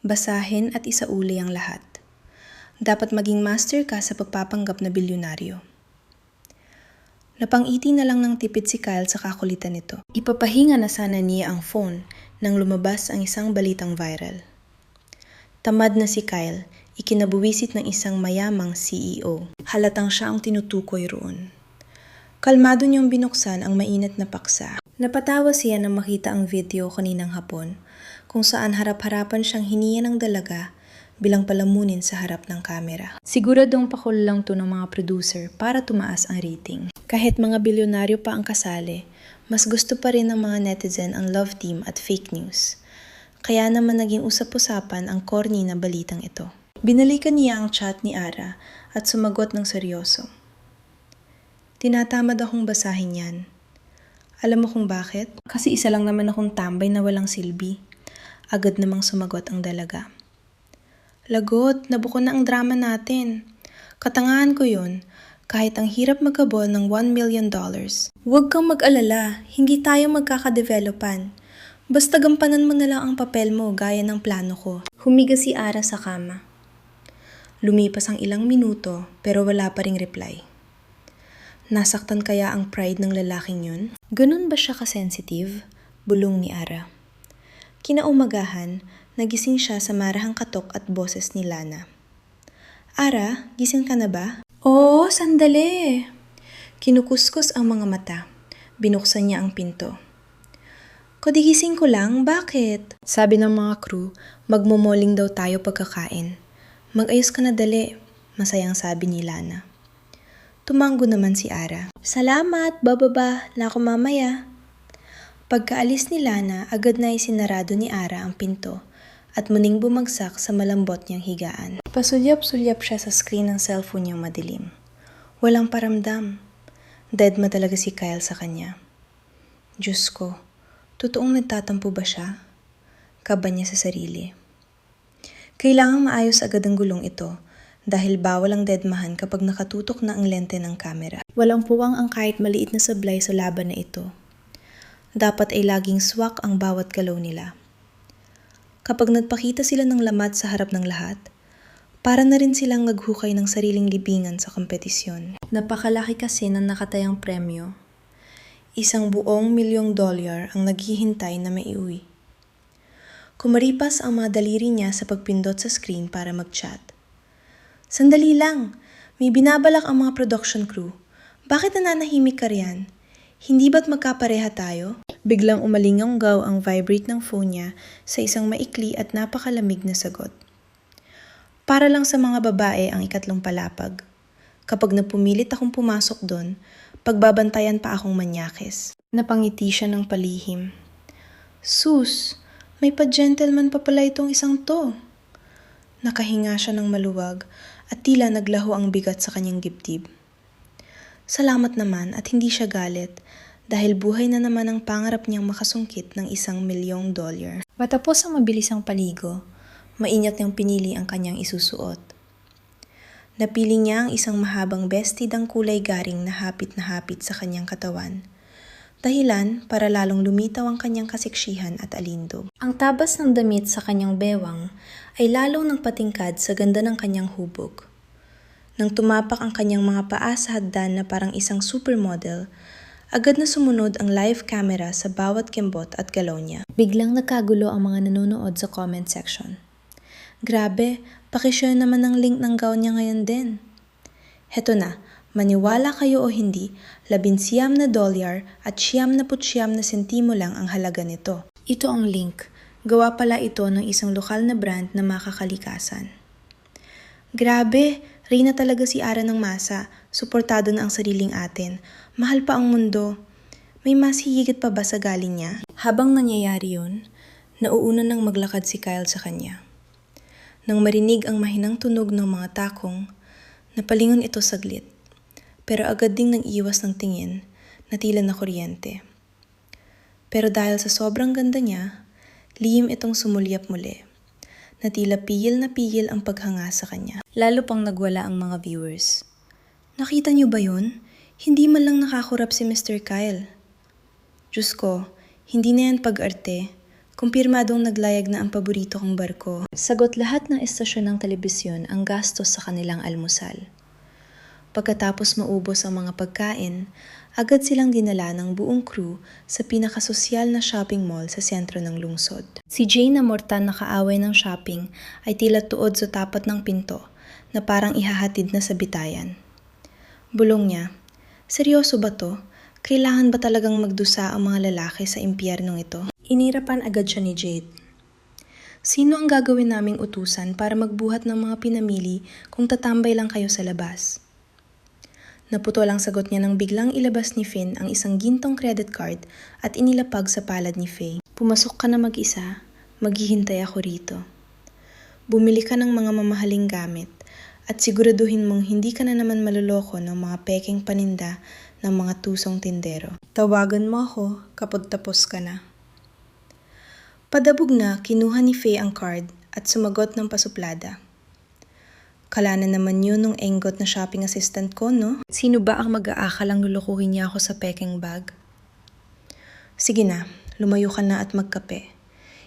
Basahin at isauli ang lahat. Dapat maging master ka sa pagpapanggap na bilyonaryo. Napangiti na lang ng tipid si Kyle sa kakulitan nito. Ipapahinga na sana niya ang phone nang lumabas ang isang balitang viral. Tamad na si Kyle, ikinabuwisit ng isang mayamang CEO. Halatang siya ang tinutukoy roon. Kalmado niyang binuksan ang mainit na paksa. Napatawa siya nang makita ang video kaninang hapon, kung saan harap-harapan siyang hiniya ng dalaga bilang palamunin sa harap ng kamera. Siguradong pakul lang to ng mga producer para tumaas ang rating. Kahit mga bilyonaryo pa ang kasali, mas gusto pa rin ng mga netizen ang love team at fake news. Kaya naman naging usap-usapan ang corny na balitang ito. Binalikan niya ang chat ni Ara at sumagot ng seryoso. Tinatamad akong basahin yan. Alam mo kung bakit? Kasi isa lang naman akong tambay na walang silbi. Agad namang sumagot ang dalaga. Lagot, nabuko na ang drama natin. Katangahan ko yun, kahit ang hirap magkabol ng $1 million. Huwag kang mag-alala, hindi tayo magkakadevelopan. Basta gampanan mo na lang ang papel mo gaya ng plano ko. Humiga si Ara sa kama. Lumipas ang ilang minuto pero wala pa ring reply. Nasaktan kaya ang pride ng lalaking yun? Ganun ba siya kasensitive? Bulong ni Ara. Kinaumagahan, nagising siya sa marahang katok at boses ni Lana. Ara, gising ka na ba? Oo, sandali. Kinukuskus ang mga mata. Binuksan niya ang pinto. Kodigising ko lang, bakit? Sabi ng mga crew, magmomoling daw tayo pagkakain. Mag-ayos ka na dali, masayang sabi ni Lana. Tumanggo naman si Ara. Salamat, bababa, na ako mamaya. Pagkaalis ni Lana, agad na isinarado ni Ara ang pinto at muning bumagsak sa malambot niyang higaan. Pasulyap-sulyap siya sa screen ng cellphone niyang madilim. Walang paramdam. Deadma talaga si Kyle sa kanya. Diyos ko, totoong nagtatampo ba siya? Kaba niya sa sarili. Kailangang maayos agad ang gulong ito dahil bawal ang deadmahan kapag nakatutok na ang lente ng kamera. Walang puwang ang kahit maliit na sablay sa laban na ito. Dapat ay laging swak ang bawat galaw nila. Kapag nagpakita sila ng lamat sa harap ng lahat, para na rin silang naghukay ng sariling libingan sa kompetisyon. Napakalaki kasi ng nakatayang premyo. $1 milyong ang naghihintay na maiuwi. Kumaripas ang mga daliri niya sa pagpindot sa screen para mag-chat. Sandali lang, may binabalak ang mga production crew. Bakit nananahimik ka riyan? Hindi ba't magkapareha tayo? Biglang umalinganggaw ang vibrate ng phone niya sa isang maikli at napakalamig na sagot. Para lang sa mga babae ang ikatlong palapag. Kapag napumilit akong pumasok doon, pagbabantayan pa akong manyakis. Napangiti siya ng palihim. Sus, may pa-gentleman pa pala itong isang to. Nakahinga siya ng maluwag at tila naglaho ang bigat sa kanyang dibdib. Salamat naman at hindi siya galit dahil buhay na naman ang pangarap niyang makasungkit ng $1 milyong. Matapos ang mabilisang paligo, maingat niyang pinili ang kanyang isusuot. Napili niya ang isang mahabang bestidang kulay garing na hapit sa kanyang katawan. Dahilan para lalong lumitaw ang kanyang kasiksihan at alindog. Ang tabas ng damit sa kanyang bewang ay lalong nagpatingkad sa ganda ng kanyang hubog. Nang tumapak ang kanyang mga paa sa hagdan na parang isang supermodel, agad na sumunod ang live camera sa bawat kembot at galaw niya. Biglang nagkagulo ang mga nanonood sa comment section. Grabe, pakishare naman ang link ng gown niya ngayon din. Heto na, maniwala kayo o hindi, $19 at 99 sentimo lang ang halaga nito. Ito ang link. Gawa pala ito ng isang lokal na brand na makakalikasan. Grabe, reyna talaga si Ara ng masa. Suportado na ang sariling atin. Mahal pa ang mundo. May mas higit pa ba sa galing niya? Habang nangyayari yun, nauuna nang maglakad si Kyle sa kanya. Nang marinig ang mahinang tunog ng mga takong, napalingon ito saglit. Pero agad ding nag-iwas ng tingin na tila na kuryente. Pero dahil sa sobrang ganda niya, lihim itong sumulyap muli. na tila pigil ang paghanga sa kanya. Lalo pang nagwala ang mga viewers. Nakita niyo ba yun? Hindi man lang nakakurap si Mr. Kyle. Diyos ko, hindi na yan pag-arte. Kumpirmadong naglayag na ang paborito kong barko. Sagot lahat ng estasyon ng telebisyon ang gastos sa kanilang almusal. Pagkatapos maubos ang mga pagkain, agad silang dinala ng buong crew sa pinakasosyal na shopping mall sa sentro ng lungsod. Si Jane na mortan na kaaway ng shopping ay tila tuod sa tapat ng pinto na parang ihahatid na sa bitayan. Bulong niya, seryoso ba to? Kailangan ba talagang magdusa ang mga lalaki sa impyernong ito? Inirapan agad siya ni Jade. Sino ang gagawin naming utusan para magbuhat ng mga pinamili kung tatambay lang kayo sa labas? Naputol ang sagot niya nang biglang ilabas ni Finn ang isang gintong credit card at inilapag sa palad ni Faye. Pumasok ka na mag-isa, maghihintay ako rito. Bumili ka ng mga mamahaling gamit at siguraduhin mong hindi ka na naman maluloko ng mga peking paninda ng mga tusong tindero. Tawagan mo ako kapag tapos ka na. Padabog na kinuha ni Faye ang card at sumagot ng pasuplada. Kala na naman yun nung enggot na shopping assistant ko, no? Sino ba ang mag-aakalang lulukuhin niya ako sa peking bag? Sige na, lumayo ka na at magkape.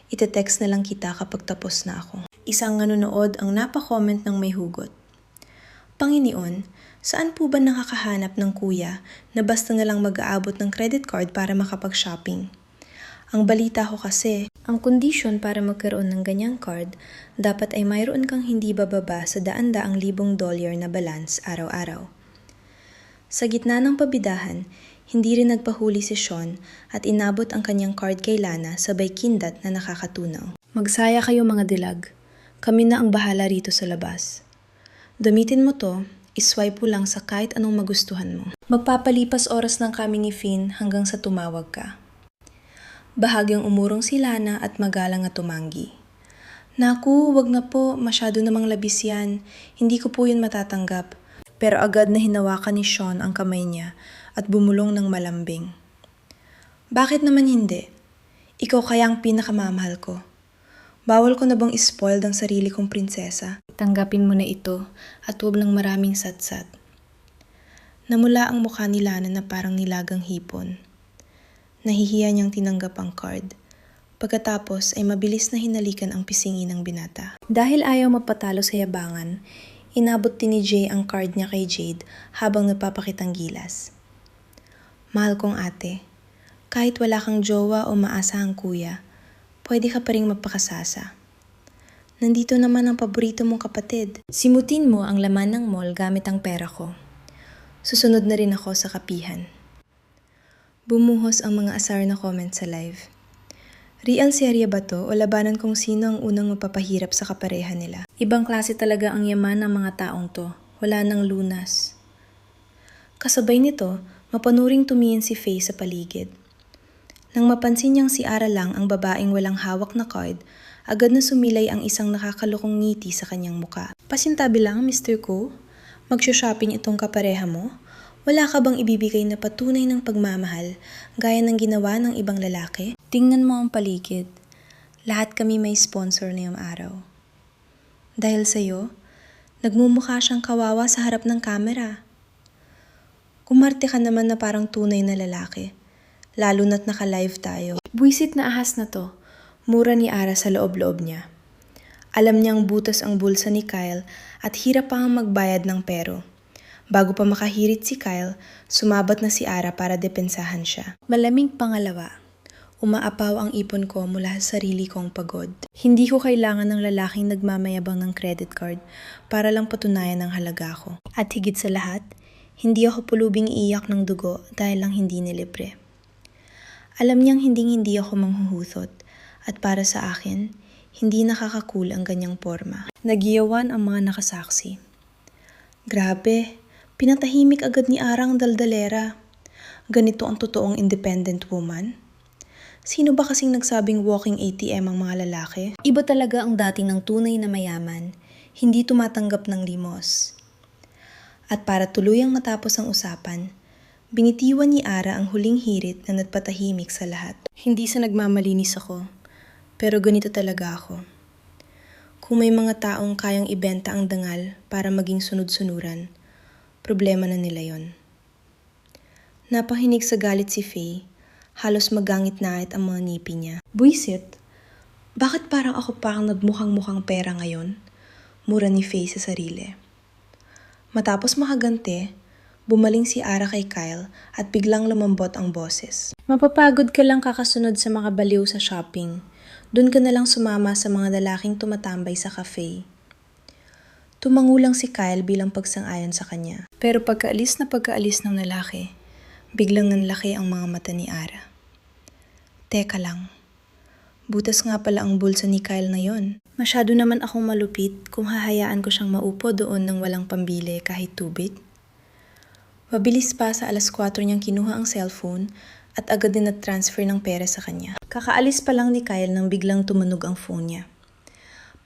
Ite-text na lang kita kapag tapos na ako. Isang nanonood ang napakomment ng may hugot. Panginoon, saan po ba nakakahanap ng kuya na basta na lang mag-aabot ng credit card para makapag-shopping? Ang balita ko kasi, ang kondisyon para magkaroon ng ganyang card, dapat ay mayroon kang hindi bababa sa daan-daang libong dolyar na balance araw-araw. Sa gitna ng pabidahan, hindi rin nagpahuli si Sean at inabot ang kanyang card kay Lana sabay kindat na nakakatunaw. Magsaya kayo mga dilag, kami na ang bahala rito sa labas. Gamitin mo to, iswipe mo lang sa kahit anong magustuhan mo. Magpapalipas oras lang kami ni Finn hanggang sa tumawag ka. Bahagyang umurong si Lana at magalang na tumanggi. Naku, wag na po, masyado namang labis yan. Hindi ko po yun matatanggap. Pero agad na hinawakan ni Sean ang kamay niya at bumulong ng malambing. Bakit naman hindi? Ikaw kaya ang pinakamamahal ko. Bawal ko na bang ispoiled ang sarili kong prinsesa? Tanggapin mo na ito at huwag lang maraming satsat. Namula ang mukha ni Lana na parang nilagang hipon. Nahihiya niyang tinanggap ang card. Pagkatapos ay mabilis na hinalikan ang pisngi ng binata. Dahil ayaw mapatalo sa yabangan, inabot din ni Jay ang card niya kay Jade habang nagpapakitang gilas. Mahal kong ate, kahit wala kang jowa o maasahang kuya, pwede ka pa ring magpakasasa. Nandito naman ang paborito mong kapatid. Simutin mo ang laman ng mall gamit ang pera ko. Susunod na rin ako sa kapihan. Bumuhos ang mga asar na comment sa live. Real serye ba to o labanan kung sino ang unang mapapahirap sa kapareha nila? Ibang klase talaga ang yaman ng mga taong to. Wala nang lunas. Kasabay nito, mapanuring tumingin si Faye sa paligid. Nang mapansin niyang si Ara lang ang babaeng walang hawak na card, agad na sumilay ang isang nakakalukong ngiti sa kanyang muka. Pasintabi lang, Mr. Ko. Magsho-shopping itong kapareha mo? Wala ka bang ibibigay na patunay ng pagmamahal gaya ng ginawa ng ibang lalaki? Tingnan mo ang paligid. Lahat kami may sponsor ngayong araw. Dahil sa'yo, nagmumukha siyang kawawa sa harap ng kamera. Kumarte ka naman na parang tunay na lalaki, lalo na't naka-live tayo. Buwisit na ahas na to, mura ni Ara sa loob-loob niya. Alam niyang butas ang bulsa ni Kyle at hirap pang magbayad ng pero. Bago pa makahirit si Kyle, sumabat na si Ara para depensahan siya. Malaming pangalawa, umaapaw ang ipon ko mula sa sarili kong pagod. Hindi ko kailangan ng lalaking nagmamayabang ng credit card para lang patunayan ang halaga ko. At higit sa lahat, hindi ako pulubing iiyak ng dugo dahil lang hindi nilibre. Alam niyang hindi ako manghuhuthot at para sa akin, hindi nakakakul ang ganyang porma. Nagiyawan ang mga nakasaksi. Grabe! Pinatahimik agad ni Ara ang daldalera. Ganito ang totoong independent woman? Sino ba kasing nagsabing walking ATM ang mga lalaki? Iba talaga ang dating ng tunay na mayaman, hindi tumatanggap ng limos. At para tuluyang matapos ang usapan, binitiwan ni Ara ang huling hirit na nagpatahimik sa lahat. Hindi sa nagmamalinis ako, pero ganito talaga ako. Kung may mga taong kayang ibenta ang dangal para maging sunod-sunuran, problema na nila yon. Napahinig sa galit si Faye, halos magangit-nait ang mga ngipin niya. Buisit, bakit parang ako pa ang nagmukhang-mukhang pera ngayon? Mura ni Faye sa sarili. Matapos makaganti, bumaling si Ara kay Kyle at biglang lumambot ang boses. Mapapagod ka lang kakasunod sa mga baliw sa shopping. Doon ka na lang sumama sa mga lalaking tumatambay sa cafe. Tumangulang si Kyle bilang pagsang-ayon sa kanya. Pero pagkaalis ng lalaki, biglang nanlaki ang mga mata ni Ara. Teka lang, butas nga pala ang bulsa ni Kyle na yon. Masyado naman akong malupit kung hahayaan ko siyang maupo doon ng walang pambili kahit tubig. Mabilis pa sa 4:00 niyang kinuha ang cellphone at agad din nag-transfer ng pera sa kanya. Kakaalis pa lang ni Kyle nang biglang tumunog ang phone niya.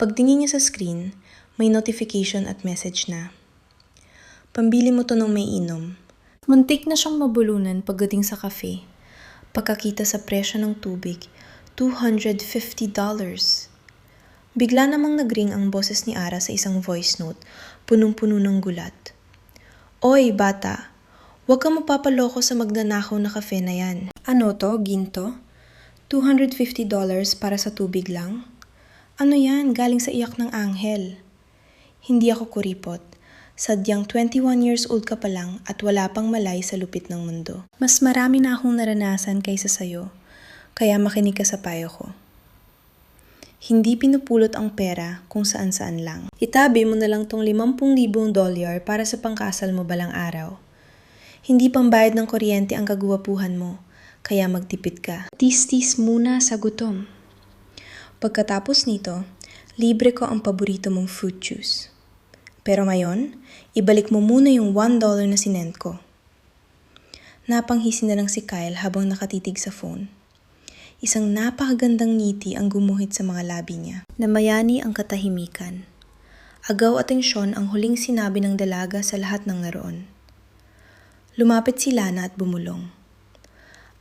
Pagtingin niya sa screen, may notification at message na. Pambili mo to ng may inom. Muntik na siyang mabulunan pagdating sa cafe. Pagkakita sa presyo ng tubig, $250. Bigla namang nagring ang boses ni Ara sa isang voice note, punong-puno ng gulat. Oy, bata, huwag kang mapapaloko sa magnanakaw na kafe na yan. Ano to, ginto? $250 para sa tubig lang? Ano yan, galing sa iyak ng anghel? Hindi ako kuripot. Sadyang 21 years old ka pa lang at wala pang malay sa lupit ng mundo. Mas marami na akong naranasan kaysa sayo, kaya makinig ka sa payo ko. Hindi pinupulot ang pera kung saan-saan lang. Itabi mo na lang tong $50,000 para sa pangkasal mo balang araw. Hindi pambayad ng kuryente ang kagwapuhan mo, kaya magtipid ka. Tis-tis muna sa gutom. Pagkatapos nito, libre ko ang paborito mong fruit juice. Pero ngayon, ibalik mo muna yung $1 na sinend ko. Napanghisi na lang si Kyle habang nakatitig sa phone. Isang napakagandang ngiti ang gumuhit sa mga labi niya. Namayani ang katahimikan. Agaw atensyon ang huling sinabi ng dalaga sa lahat ng naroon. Lumapit si Lana at bumulong.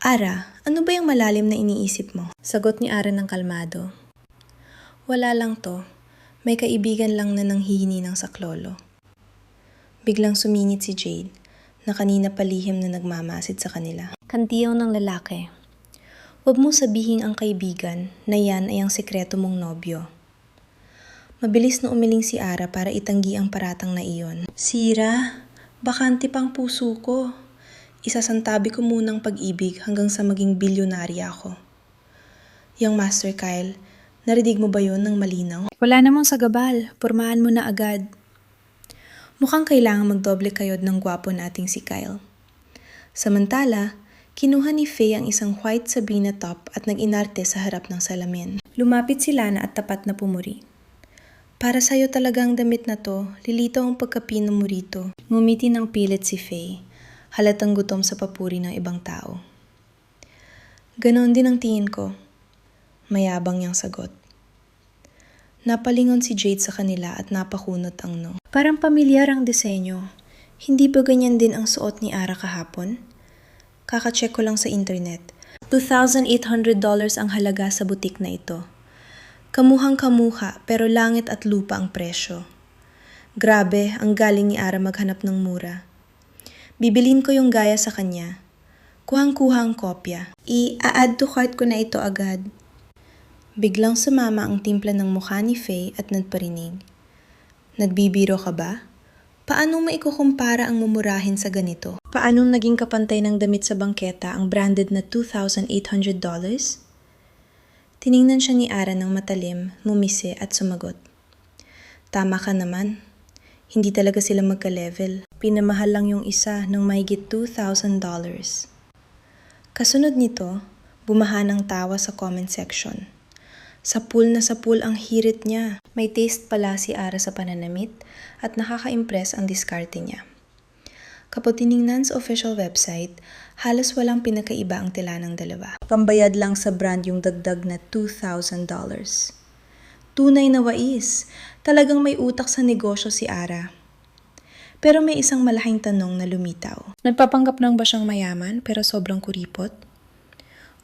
Ara, ano ba yung malalim na iniisip mo? Sagot ni Ara ng kalmado. Wala lang to. May kaibigan lang na nanghihingi ng saklolo. Biglang sumingit si Jade, na kanina palihim na nagmamasid sa kanila. Kantiyaw ng lalaki. Huwag mo sabihin ang kaibigan na yan ay ang sekreto mong nobyo. Mabilis na umiling si Ara para itanggi ang paratang na iyon. Sira, bakante pang puso ko. Isasantabi ko munang pag-ibig hanggang sa maging bilyonarya ako. Yang Master Kyle, narinig mo ba yun ng malinaw? Wala namang sagabal, pormahan mo na agad. Mukhang kailangan magdoble kayod ng gwapo nating si Kyle. Samantala, kinuha ni Faye ang isang white Sabrina top at nag-inarte sa harap ng salamin. Lumapit si Lana at tapat na pumuri. Para sa'yo talaga ang damit na to, lilitaw ang pagkapino mo rito. Ngumiti ng pilit si Faye, halatang gutom sa papuri ng ibang tao. Ganon din ang tingin ko. Mayabang niyang sagot. Napalingon si Jade sa kanila at napakunot ang no. Parang pamilyar ang disenyo. Hindi ba ganyan din ang suot ni Ara kahapon? Kaka-check ko lang sa internet. $2,800 ang halaga sa butik na ito. Kamuhang-kamuha pero langit at lupa ang presyo. Grabe, ang galing ni Ara maghanap ng mura. Bibilin ko yung gaya sa kanya. Kuhang-kuha ang kopya. I-add to cart ko na ito agad. Biglang sumama ang timpla ng mukha ni Faye at nagparinig. Nagbibiro ka ba? Paano mo ikukumpara ang mumurahin sa ganito? Paanong naging kapantay ng damit sa bangketa ang branded na $2,800? Tiningnan siya ni Ara ng matalim, ngumisi at sumagot. Tama ka naman. Hindi talaga sila magka-level. Pinamahal lang yung isa ng mahigit $2,000. Kasunod nito, bumaha ng tawa sa comment section. Sapul na sapul ang hirit niya. May taste pala si Ara sa pananamit at nakaka-impress ang diskarte niya. Kapag tiningnan sa official website, halos walang pinakaiba ang tila ng dalawa. Pambayad lang sa brand yung dagdag na $2,000. Tunay na wais, talagang may utak sa negosyo si Ara. Pero may isang malaking tanong na lumitaw. Nagpapanggap lang ba siyang mayaman pero sobrang kuripot?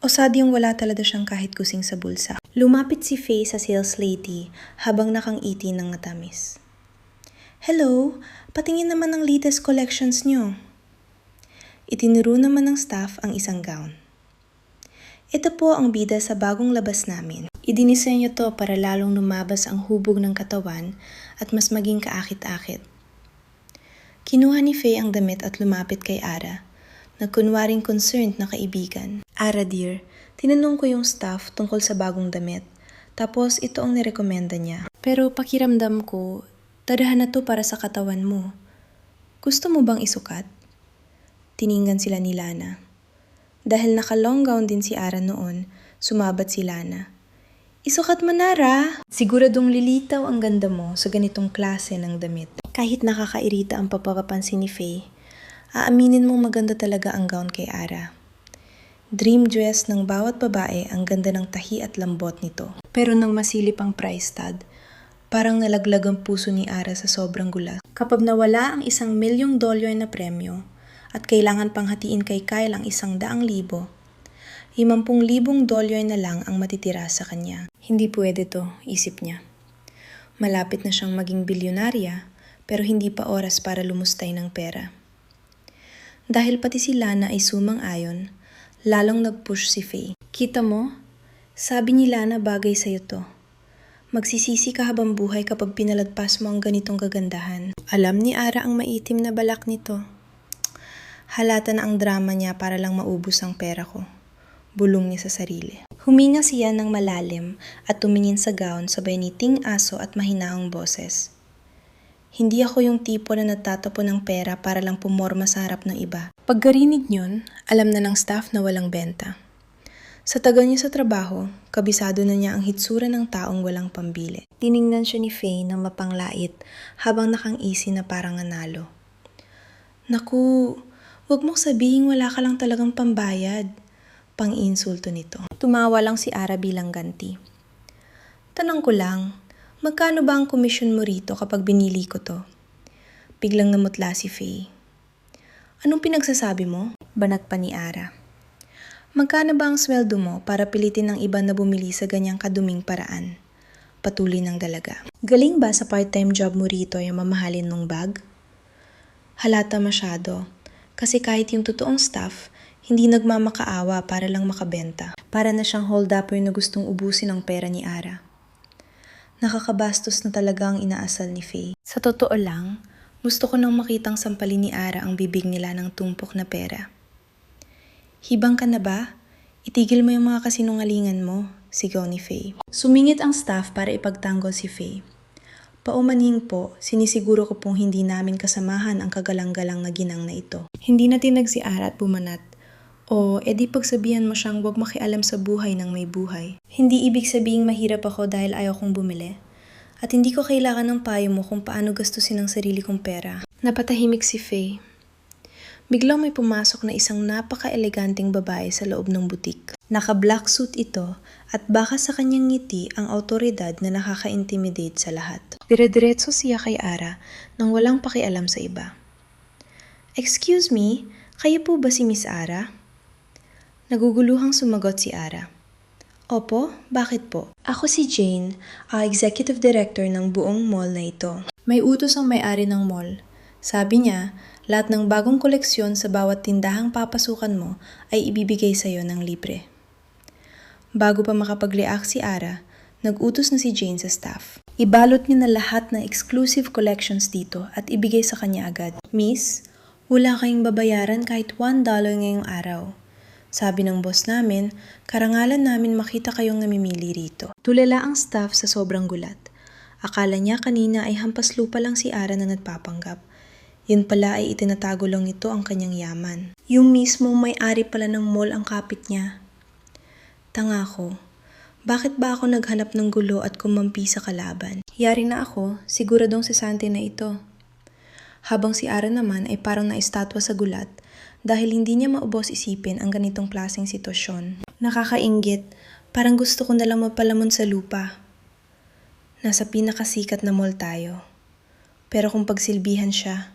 O sadyang wala talaga siyang kahit kusing sa bulsa. Lumapit si Faye sa sales lady habang nakangiti ng matamis. Hello, patingin naman ng latest collections niyo. Itinuro naman ng staff ang isang gown. Ito po ang bida sa bagong labas namin. Idinisenyo to para lalong lumabas ang hubog ng katawan at mas maging kaakit-akit. Kinuha ni Faye ang damit at lumapit kay Ara. Nagkunwaring concerned na kaibigan. Ara dear, tinanong ko yung staff tungkol sa bagong damit. Tapos ito ang nirekomenda niya. Pero pakiramdam ko, tadahan na to para sa katawan mo. Gusto mo bang isukat? Tiningnan sila ni Lana. Dahil naka-long gown din si Ara noon, sumabat si Lana. Isukat mo na, Ra! Siguradong lilitaw ang ganda mo sa ganitong klase ng damit. Kahit nakakairita ang papapansin ni Faye, aaminin mong maganda talaga ang gown kay Ara. Dream dress ng bawat babae ang ganda ng tahi at lambot nito. Pero nang masilip ang price tag, parang nalaglag ang puso ni Ara sa sobrang gulat. Kapag nawala ang $1,000,000 na premyo at kailangan pang hatiin kay Kyle ang $100,000, $50,000 na lang ang matitira sa kanya. Hindi pwede to, isip niya. Malapit na siyang maging bilyonarya, pero hindi pa oras para lumustay ng pera. Dahil pati si Lana ay sumang-ayon, lalong nag-push si Faye. Kita mo? Sabi ni Lana bagay sa'yo to. Magsisisi ka habang buhay kapag pinalagpas mo ang ganitong kagandahan. Alam ni Ara ang maitim na balak nito. Halata na ang drama niya para lang maubos ang pera ko. Bulong niya sa sarili. Huminga siya ng malalim at tumingin sa gown sabay niting aso at mahinaong boses. Hindi ako yung tipo na natatapon ng pera para lang pumorma sa harap ng iba. Pagkarinig yun, alam na ng staff na walang benta. Sa tagal niya sa trabaho, kabisado na niya ang hitsura ng taong walang pambili. Tiningnan siya ni Faye ng mapanglait habang nakangisi na parang nanalo. Naku, wag mong sabihin wala ka lang talagang pambayad. Pang-insulto nito. Tumawa lang si Ara bilang ganti. Tanong ko lang, magkano ba ang komisyon mo rito kapag binili ko to? Biglang namutla si Faye. Anong pinagsasabi mo? Banat pa ni Ara. Magkano ba ang sweldo mo para pilitin ng iba na bumili sa ganyang kaduming paraan? Patuloy ng dalaga. Galing ba sa part-time job mo rito yung mamahalin ng bag? Halata masyado. Kasi kahit yung totoong staff, hindi nagmamakaawa para lang makabenta. Para na siyang hold-upper na gustong ubusin ang pera ni Ara. Nakakabastos na talaga ang inaasal ni Faye. Sa totoo lang, gusto ko nang makitang sampalin ni Ara ang bibig nila ng tumpok na pera. Hibang ka na ba? Itigil mo yung mga kasinungalingan mo, sigaw ni Faye. Sumingit ang staff para ipagtanggol si Faye. Paumaning po, sinisiguro ko pong hindi namin kasamahan ang kagalang-galang na ginang na ito. Hindi na tinag si Ara at bumanat. O, edi pagsabihan mo siyang huwag makialam sa buhay ng may buhay. Hindi ibig sabihing mahirap ako dahil ayaw kong bumili. At hindi ko kailangan ng payo mo kung paano gastusin ang sarili kong pera. Napatahimik si Faye. Biglang may pumasok na isang napaka-eleganteng babae sa loob ng butik. Naka-black suit ito at baka sa kanyang ngiti ang autoridad na nakaka-intimidate sa lahat. Dire-diretso siya kay Ara nang walang pakialam sa iba. Excuse me, kayo po ba si Miss Ara? Naguguluhang sumagot si Ara. Opo, bakit po? Ako si Jane, executive director ng buong mall na ito. May utos ang may-ari ng mall. Sabi niya, lahat ng bagong koleksyon sa bawat tindahang papasukan mo ay ibibigay sa iyo ng libre. Bago pa makapag-react si Ara, nag-utos na si Jane sa staff. Ibalot niya na lahat ng exclusive collections dito at ibigay sa kanya agad. Miss, wala kayong babayaran kahit $1 ngayong araw. Sabi ng boss namin, karangalan namin makita kayong namimili rito. Tulala ang staff sa sobrang gulat. Akala niya kanina ay hampas lupa lang si Ara na nagpapanggap. Yun pala ay itinatago lang nito ang kanyang yaman. Yung mismong may-ari pala ng mall ang kapit niya. Tanga ko. Bakit ba ako naghanap ng gulo at kumampi sa kalaban? Yari na ako, siguradong sesante na ito. Habang si Ara naman ay parang naistatwa sa gulat dahil hindi niya maubos isipin ang ganitong klaseng sitwasyon. Nakakainggit, parang gusto ko nalang mapalamon sa lupa. Nasa pinakasikat na mall tayo. Pero kung pagsilbihan siya,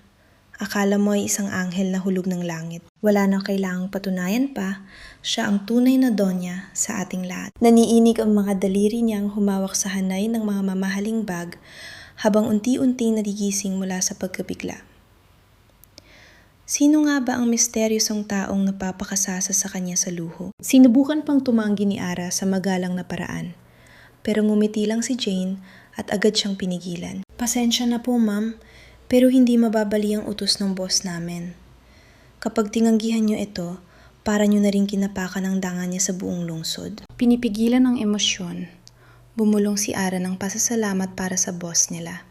Akala mo ay isang anghel na hulog ng langit. Wala na kailangang patunayan pa, siya ang tunay na donya sa ating lahat. Naniinig ang mga daliri niyang humawak sa hanay ng mga mamahaling bag habang unti-unting nagigising mula sa pagkabigla. Sino nga ba ang misteryosong taong napapakasasa sa kanya sa luho? Sinubukan pang tumanggi ni Ara sa magalang na paraan. Pero ngumiti lang si Jane at agad siyang pinigilan. Pasensya na po, ma'am. Pero hindi mababali ang utos ng boss namin. Kapag tinanggihan niyo ito, para niyo na rin kinapakan ang danga niya sa buong lungsod. Pinipigilan ng emosyon. Bumulong si Ara ng pasasalamat para sa boss nila.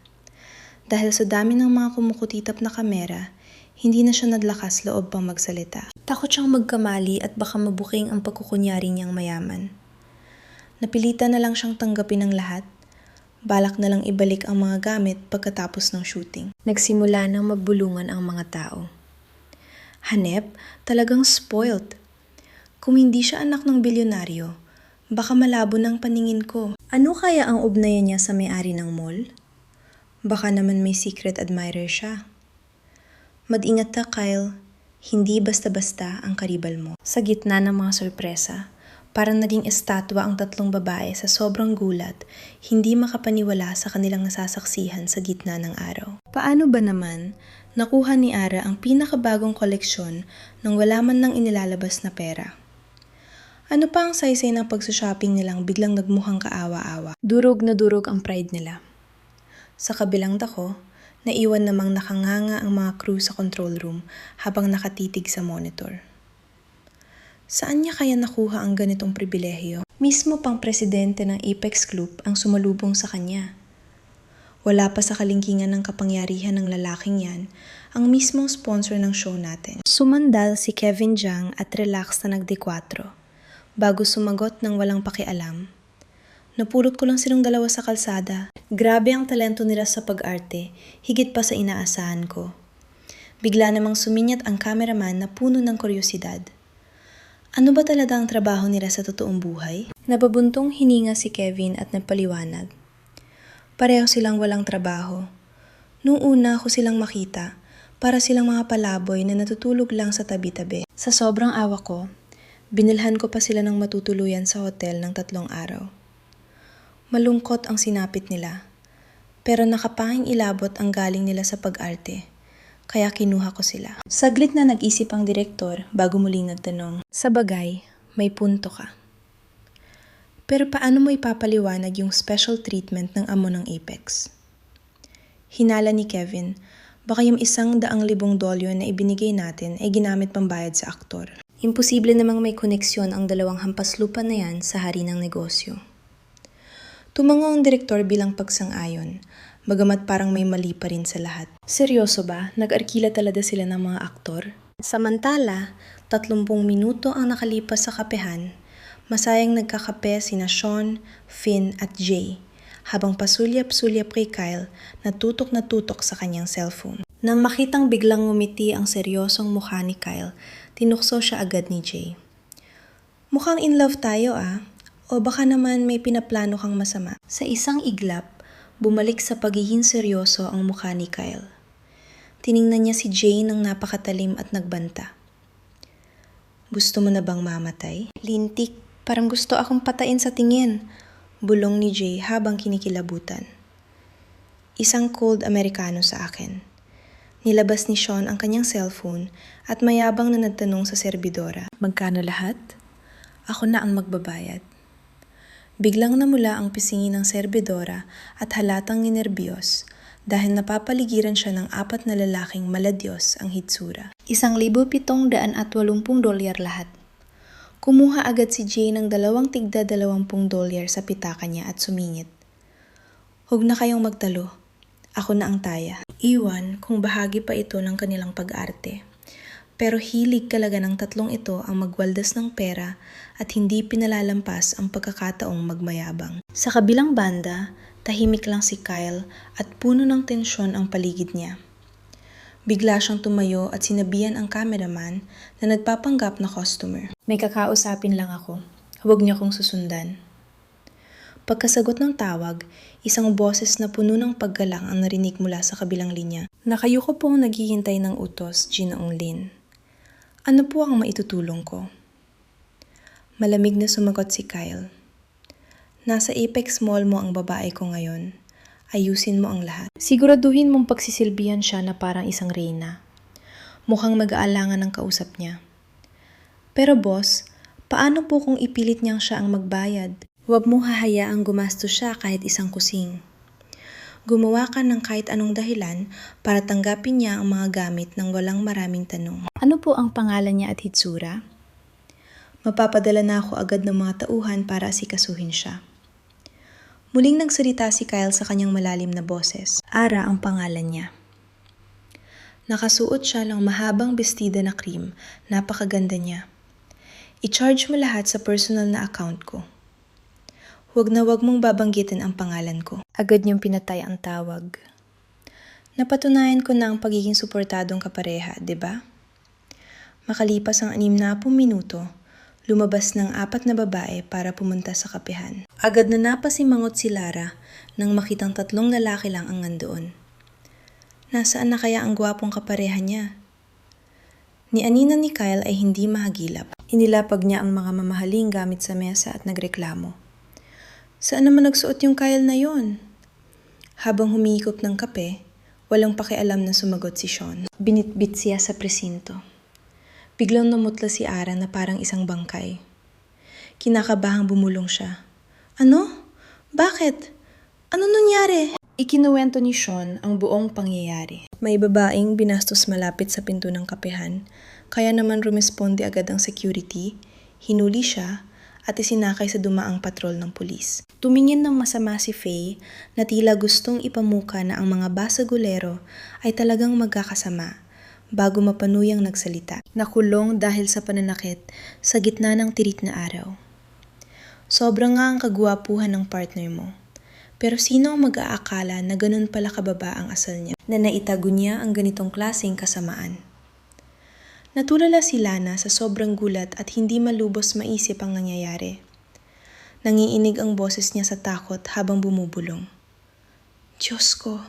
Dahil sa dami ng mga kumukutitap na kamera, hindi na siya nadlakas loob pang magsalita. Takot siyang magkamali at baka mabuking ang pagkukunyari niyang mayaman. Napilitan na lang siyang tanggapin ang lahat. Balak na lang ibalik ang mga gamit pagkatapos ng shooting. Nagsimula nang magbulungan ang mga tao. Hanep, talagang spoiled. Kung hindi siya anak ng bilyonaryo, baka malabo ng paningin ko. Ano kaya ang ugnayan niya sa may-ari ng mall? Baka naman may secret admirer siya. Mag-ingat ka, Kyle. Hindi basta-basta ang karibal mo. Sa gitna ng mga sorpresa, parang naging estatwa ang tatlong babae sa sobrang gulat, hindi makapaniwala sa kanilang nasasaksihan sa gitna ng araw. Paano ba naman nakuha ni Ara ang pinakabagong koleksyon nang wala man nang inilalabas na pera? Ano pa ang saysay ng pagsushopping nilang biglang nagmukhang kaawa-awa? Durog na durog ang pride nila. Sa kabilang dako, naiwan namang nakanganga ang mga crew sa control room habang nakatitig sa monitor. Saan niya kaya nakuha ang ganitong pribilehyo? Mismo pang presidente ng Apex Group ang sumalubong sa kanya. Wala pa sa kalingkingan ng kapangyarihan ng lalaking yan, ang mismong sponsor ng show natin. Sumandal si Kevin Jiang at relax na nagdekwatro. Bago sumagot ng walang pakialam, napulot ko lang silang dalawa sa kalsada. Grabe ang talento nila sa pag-arte, higit pa sa inaasahan ko. Bigla namang suminyat ang cameraman na puno ng kuryosidad. Ano ba talaga ang trabaho nila sa totoong buhay? Napabuntong hininga si Kevin at napaliwanag. Pareho silang walang trabaho. Noong una ko silang makita, para silang mga palaboy na natutulog lang sa tabi-tabi. Sa sobrang awa ko, binilhan ko pa sila ng matutuluyan sa hotel ng 3 araw. Malungkot ang sinapit nila, pero nakapanging ilabot ang galing nila sa pag-arte. Kaya kinuha ko sila. Saglit na nag-isip ang direktor bago muling nagtanong. Sa bagay, may punto ka. Pero paano mo ipapaliwanag yung special treatment ng amo ng Apex? Hinala ni Kevin, baka yung $100,000 na ibinigay natin ay ginamit pambayad sa aktor. Imposible namang may koneksyon ang dalawang hampaslupa na yan sa hari ng negosyo. Tumango ang direktor bilang pagsang-ayon, bagamat parang may mali pa rin sa lahat. Seryoso ba? Nag-arkila talaga sila ng mga aktor? Samantala, 30 minuto ang nakalipas sa kapehan, masayang nagkakape sina Sean, Finn at Jay, habang pasulyap-sulyap kay Kyle na tutok sa kanyang cellphone. Nang makitang biglang ngumiti ang seryosong mukha ni Kyle, tinukso siya agad ni Jay. Mukhang in love tayo ah, o baka naman may pinaplano kang masama. Sa isang iglap, bumalik sa pagiging seryoso ang mukha ni Kyle. Tiningnan niya si Jay ng napakatalim at nagbanta. Gusto mo na bang mamatay? Lintik, parang gusto akong patayin sa tingin, bulong ni Jay habang kinikilabutan. Isang cold Amerikano sa akin. Nilabas ni Sean ang kanyang cellphone at mayabang na nagtanong sa serbidora. Magkano lahat? Ako na ang magbabayad. Biglang namula ang pisngi ng serbidora at halatang ninerbiyos dahil napapaligiran siya ng 4 na lalaking maladyos ang hitsura. $1,780 lahat. Kumuha agad si Jay ng 2 tigda $20 sa pitaka niya at sumingit. Huwag na kayong magtalo. Ako na ang taya. Iwan kung bahagi pa ito ng kanilang pag-arte. Pero hilig talaga ng tatlong ito ang magwaldas ng pera at hindi pinalalampas ang pagkakataong magmayabang. Sa kabilang banda, tahimik lang si Kyle at puno ng tensyon ang paligid niya. Bigla siyang tumayo at sinabihan ang cameraman na nagpapanggap na customer. May kakausapin lang ako. Huwag niyo kong susundan. Pagkasagot ng tawag, isang boses na puno ng paggalang ang narinig mula sa kabilang linya. Nakayuko pong naghihintay ng utos, Ginoong Lin. Ano po ang maitutulong ko? Malamig na sumagot si Kyle. Nasa Apex Mall mo ang babae ko ngayon. Ayusin mo ang lahat. Siguraduhin mong pagsisilbihan siya na parang isang reyna. Mukhang mag-aalangan ang kausap niya. Pero boss, paano po kung ipilit niyang siya ang magbayad? Huwag mo hahayaang gumastos siya kahit isang kusing. Gumawa ka ng kahit anong dahilan para tanggapin niya ang mga gamit ng walang maraming tanong. Ano po ang pangalan niya at hitsura? Mapapadala na ako agad ng mga tauhan para asikasuhin siya. Muling nagsalita si Kyle sa kanyang malalim na boses. Ara ang pangalan niya. Nakasuot siya ng mahabang bestida na cream, napakaganda niya. I-charge mo lahat sa personal na account ko. Huwag na huwag mong babanggitin ang pangalan ko. Agad niyong pinatay ang tawag. Napatunayan ko na ang pagiging suportadong kapareha, di ba? Makalipas ang 60 minuto, lumabas ng 4 na babae para pumunta sa kapehan. Agad na napasimangot si Lara nang makitang 3 lalaki lang ang nandoon. Nasaan na kaya ang gwapong kapareha niya? Ni Anina ni Kyle ay hindi mahagilap. Inilapag niya ang mga mamahaling gamit sa mesa at nagreklamo. Saan naman nagsuot yung Kyle na yon? Habang humihigop ng kape, walang pakialam na sumagot si Sean. Binitbit siya sa presinto. Biglang namutla si Ara na parang isang bangkay. Kinakabahang bumulong siya. Ano? Bakit? Ano nangyari? Ikinuwento ni Sean ang buong pangyayari. May babaeng binastos malapit sa pinto ng kapehan, kaya naman rumesponde agad ang security, hinuli siya, at isinakay sa dumaang patrol ng pulis. Tumingin ng masama si Faye na tila gustong ipamuka na ang mga basagulero ay talagang magkakasama bago mapanuyang nagsalita. Nakulong dahil sa pananakit sa gitna ng tirik na araw. Sobrang nga ang kagwapuhan ng partner mo. Pero sino ang mag-aakala na ganun pala kababa ang asal niya, na naitago niya ang ganitong klaseng kasamaan? Natulala si Lana sa sobrang gulat at hindi malubos maisip ang nangyayari. Nangiinig ang boses niya sa takot habang bumubulong. Diyos ko,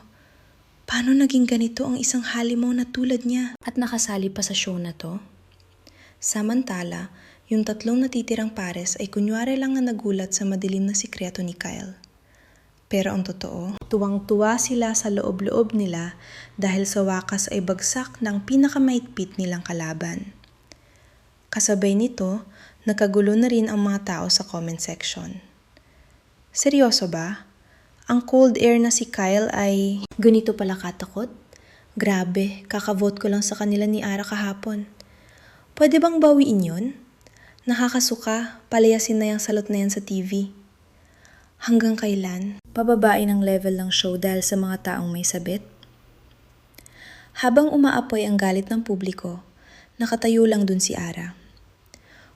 paano naging ganito ang isang halimaw na tulad niya? At nakasali pa sa show na to? Samantala, yung 3 natitirang pares ay kunwari lang na nagulat sa madilim na sikreto ni Kyle. Pero ang totoo, tuwang-tuwa sila sa loob-loob nila dahil sa wakas ay bagsak ng pinakamaitpit nilang kalaban. Kasabay nito, nakagulo na rin ang mga tao sa comment section. Seryoso ba? Ang cold air na si Kyle ay ganito pala katakot? Grabe, kakavote ko lang sa kanila ni Ara kahapon. Pwede bang bawiin yun? Nakakasuka, palayasin na yung salot na yan sa TV. Hanggang kailan? Pababain ang level ng show dahil sa mga taong may sabit? Habang umaapoy ang galit ng publiko, nakatayo lang dun si Ara.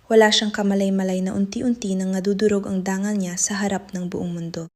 Wala siyang kamalay-malay na unti-unti nang nadudurog ang dangal niya sa harap ng buong mundo.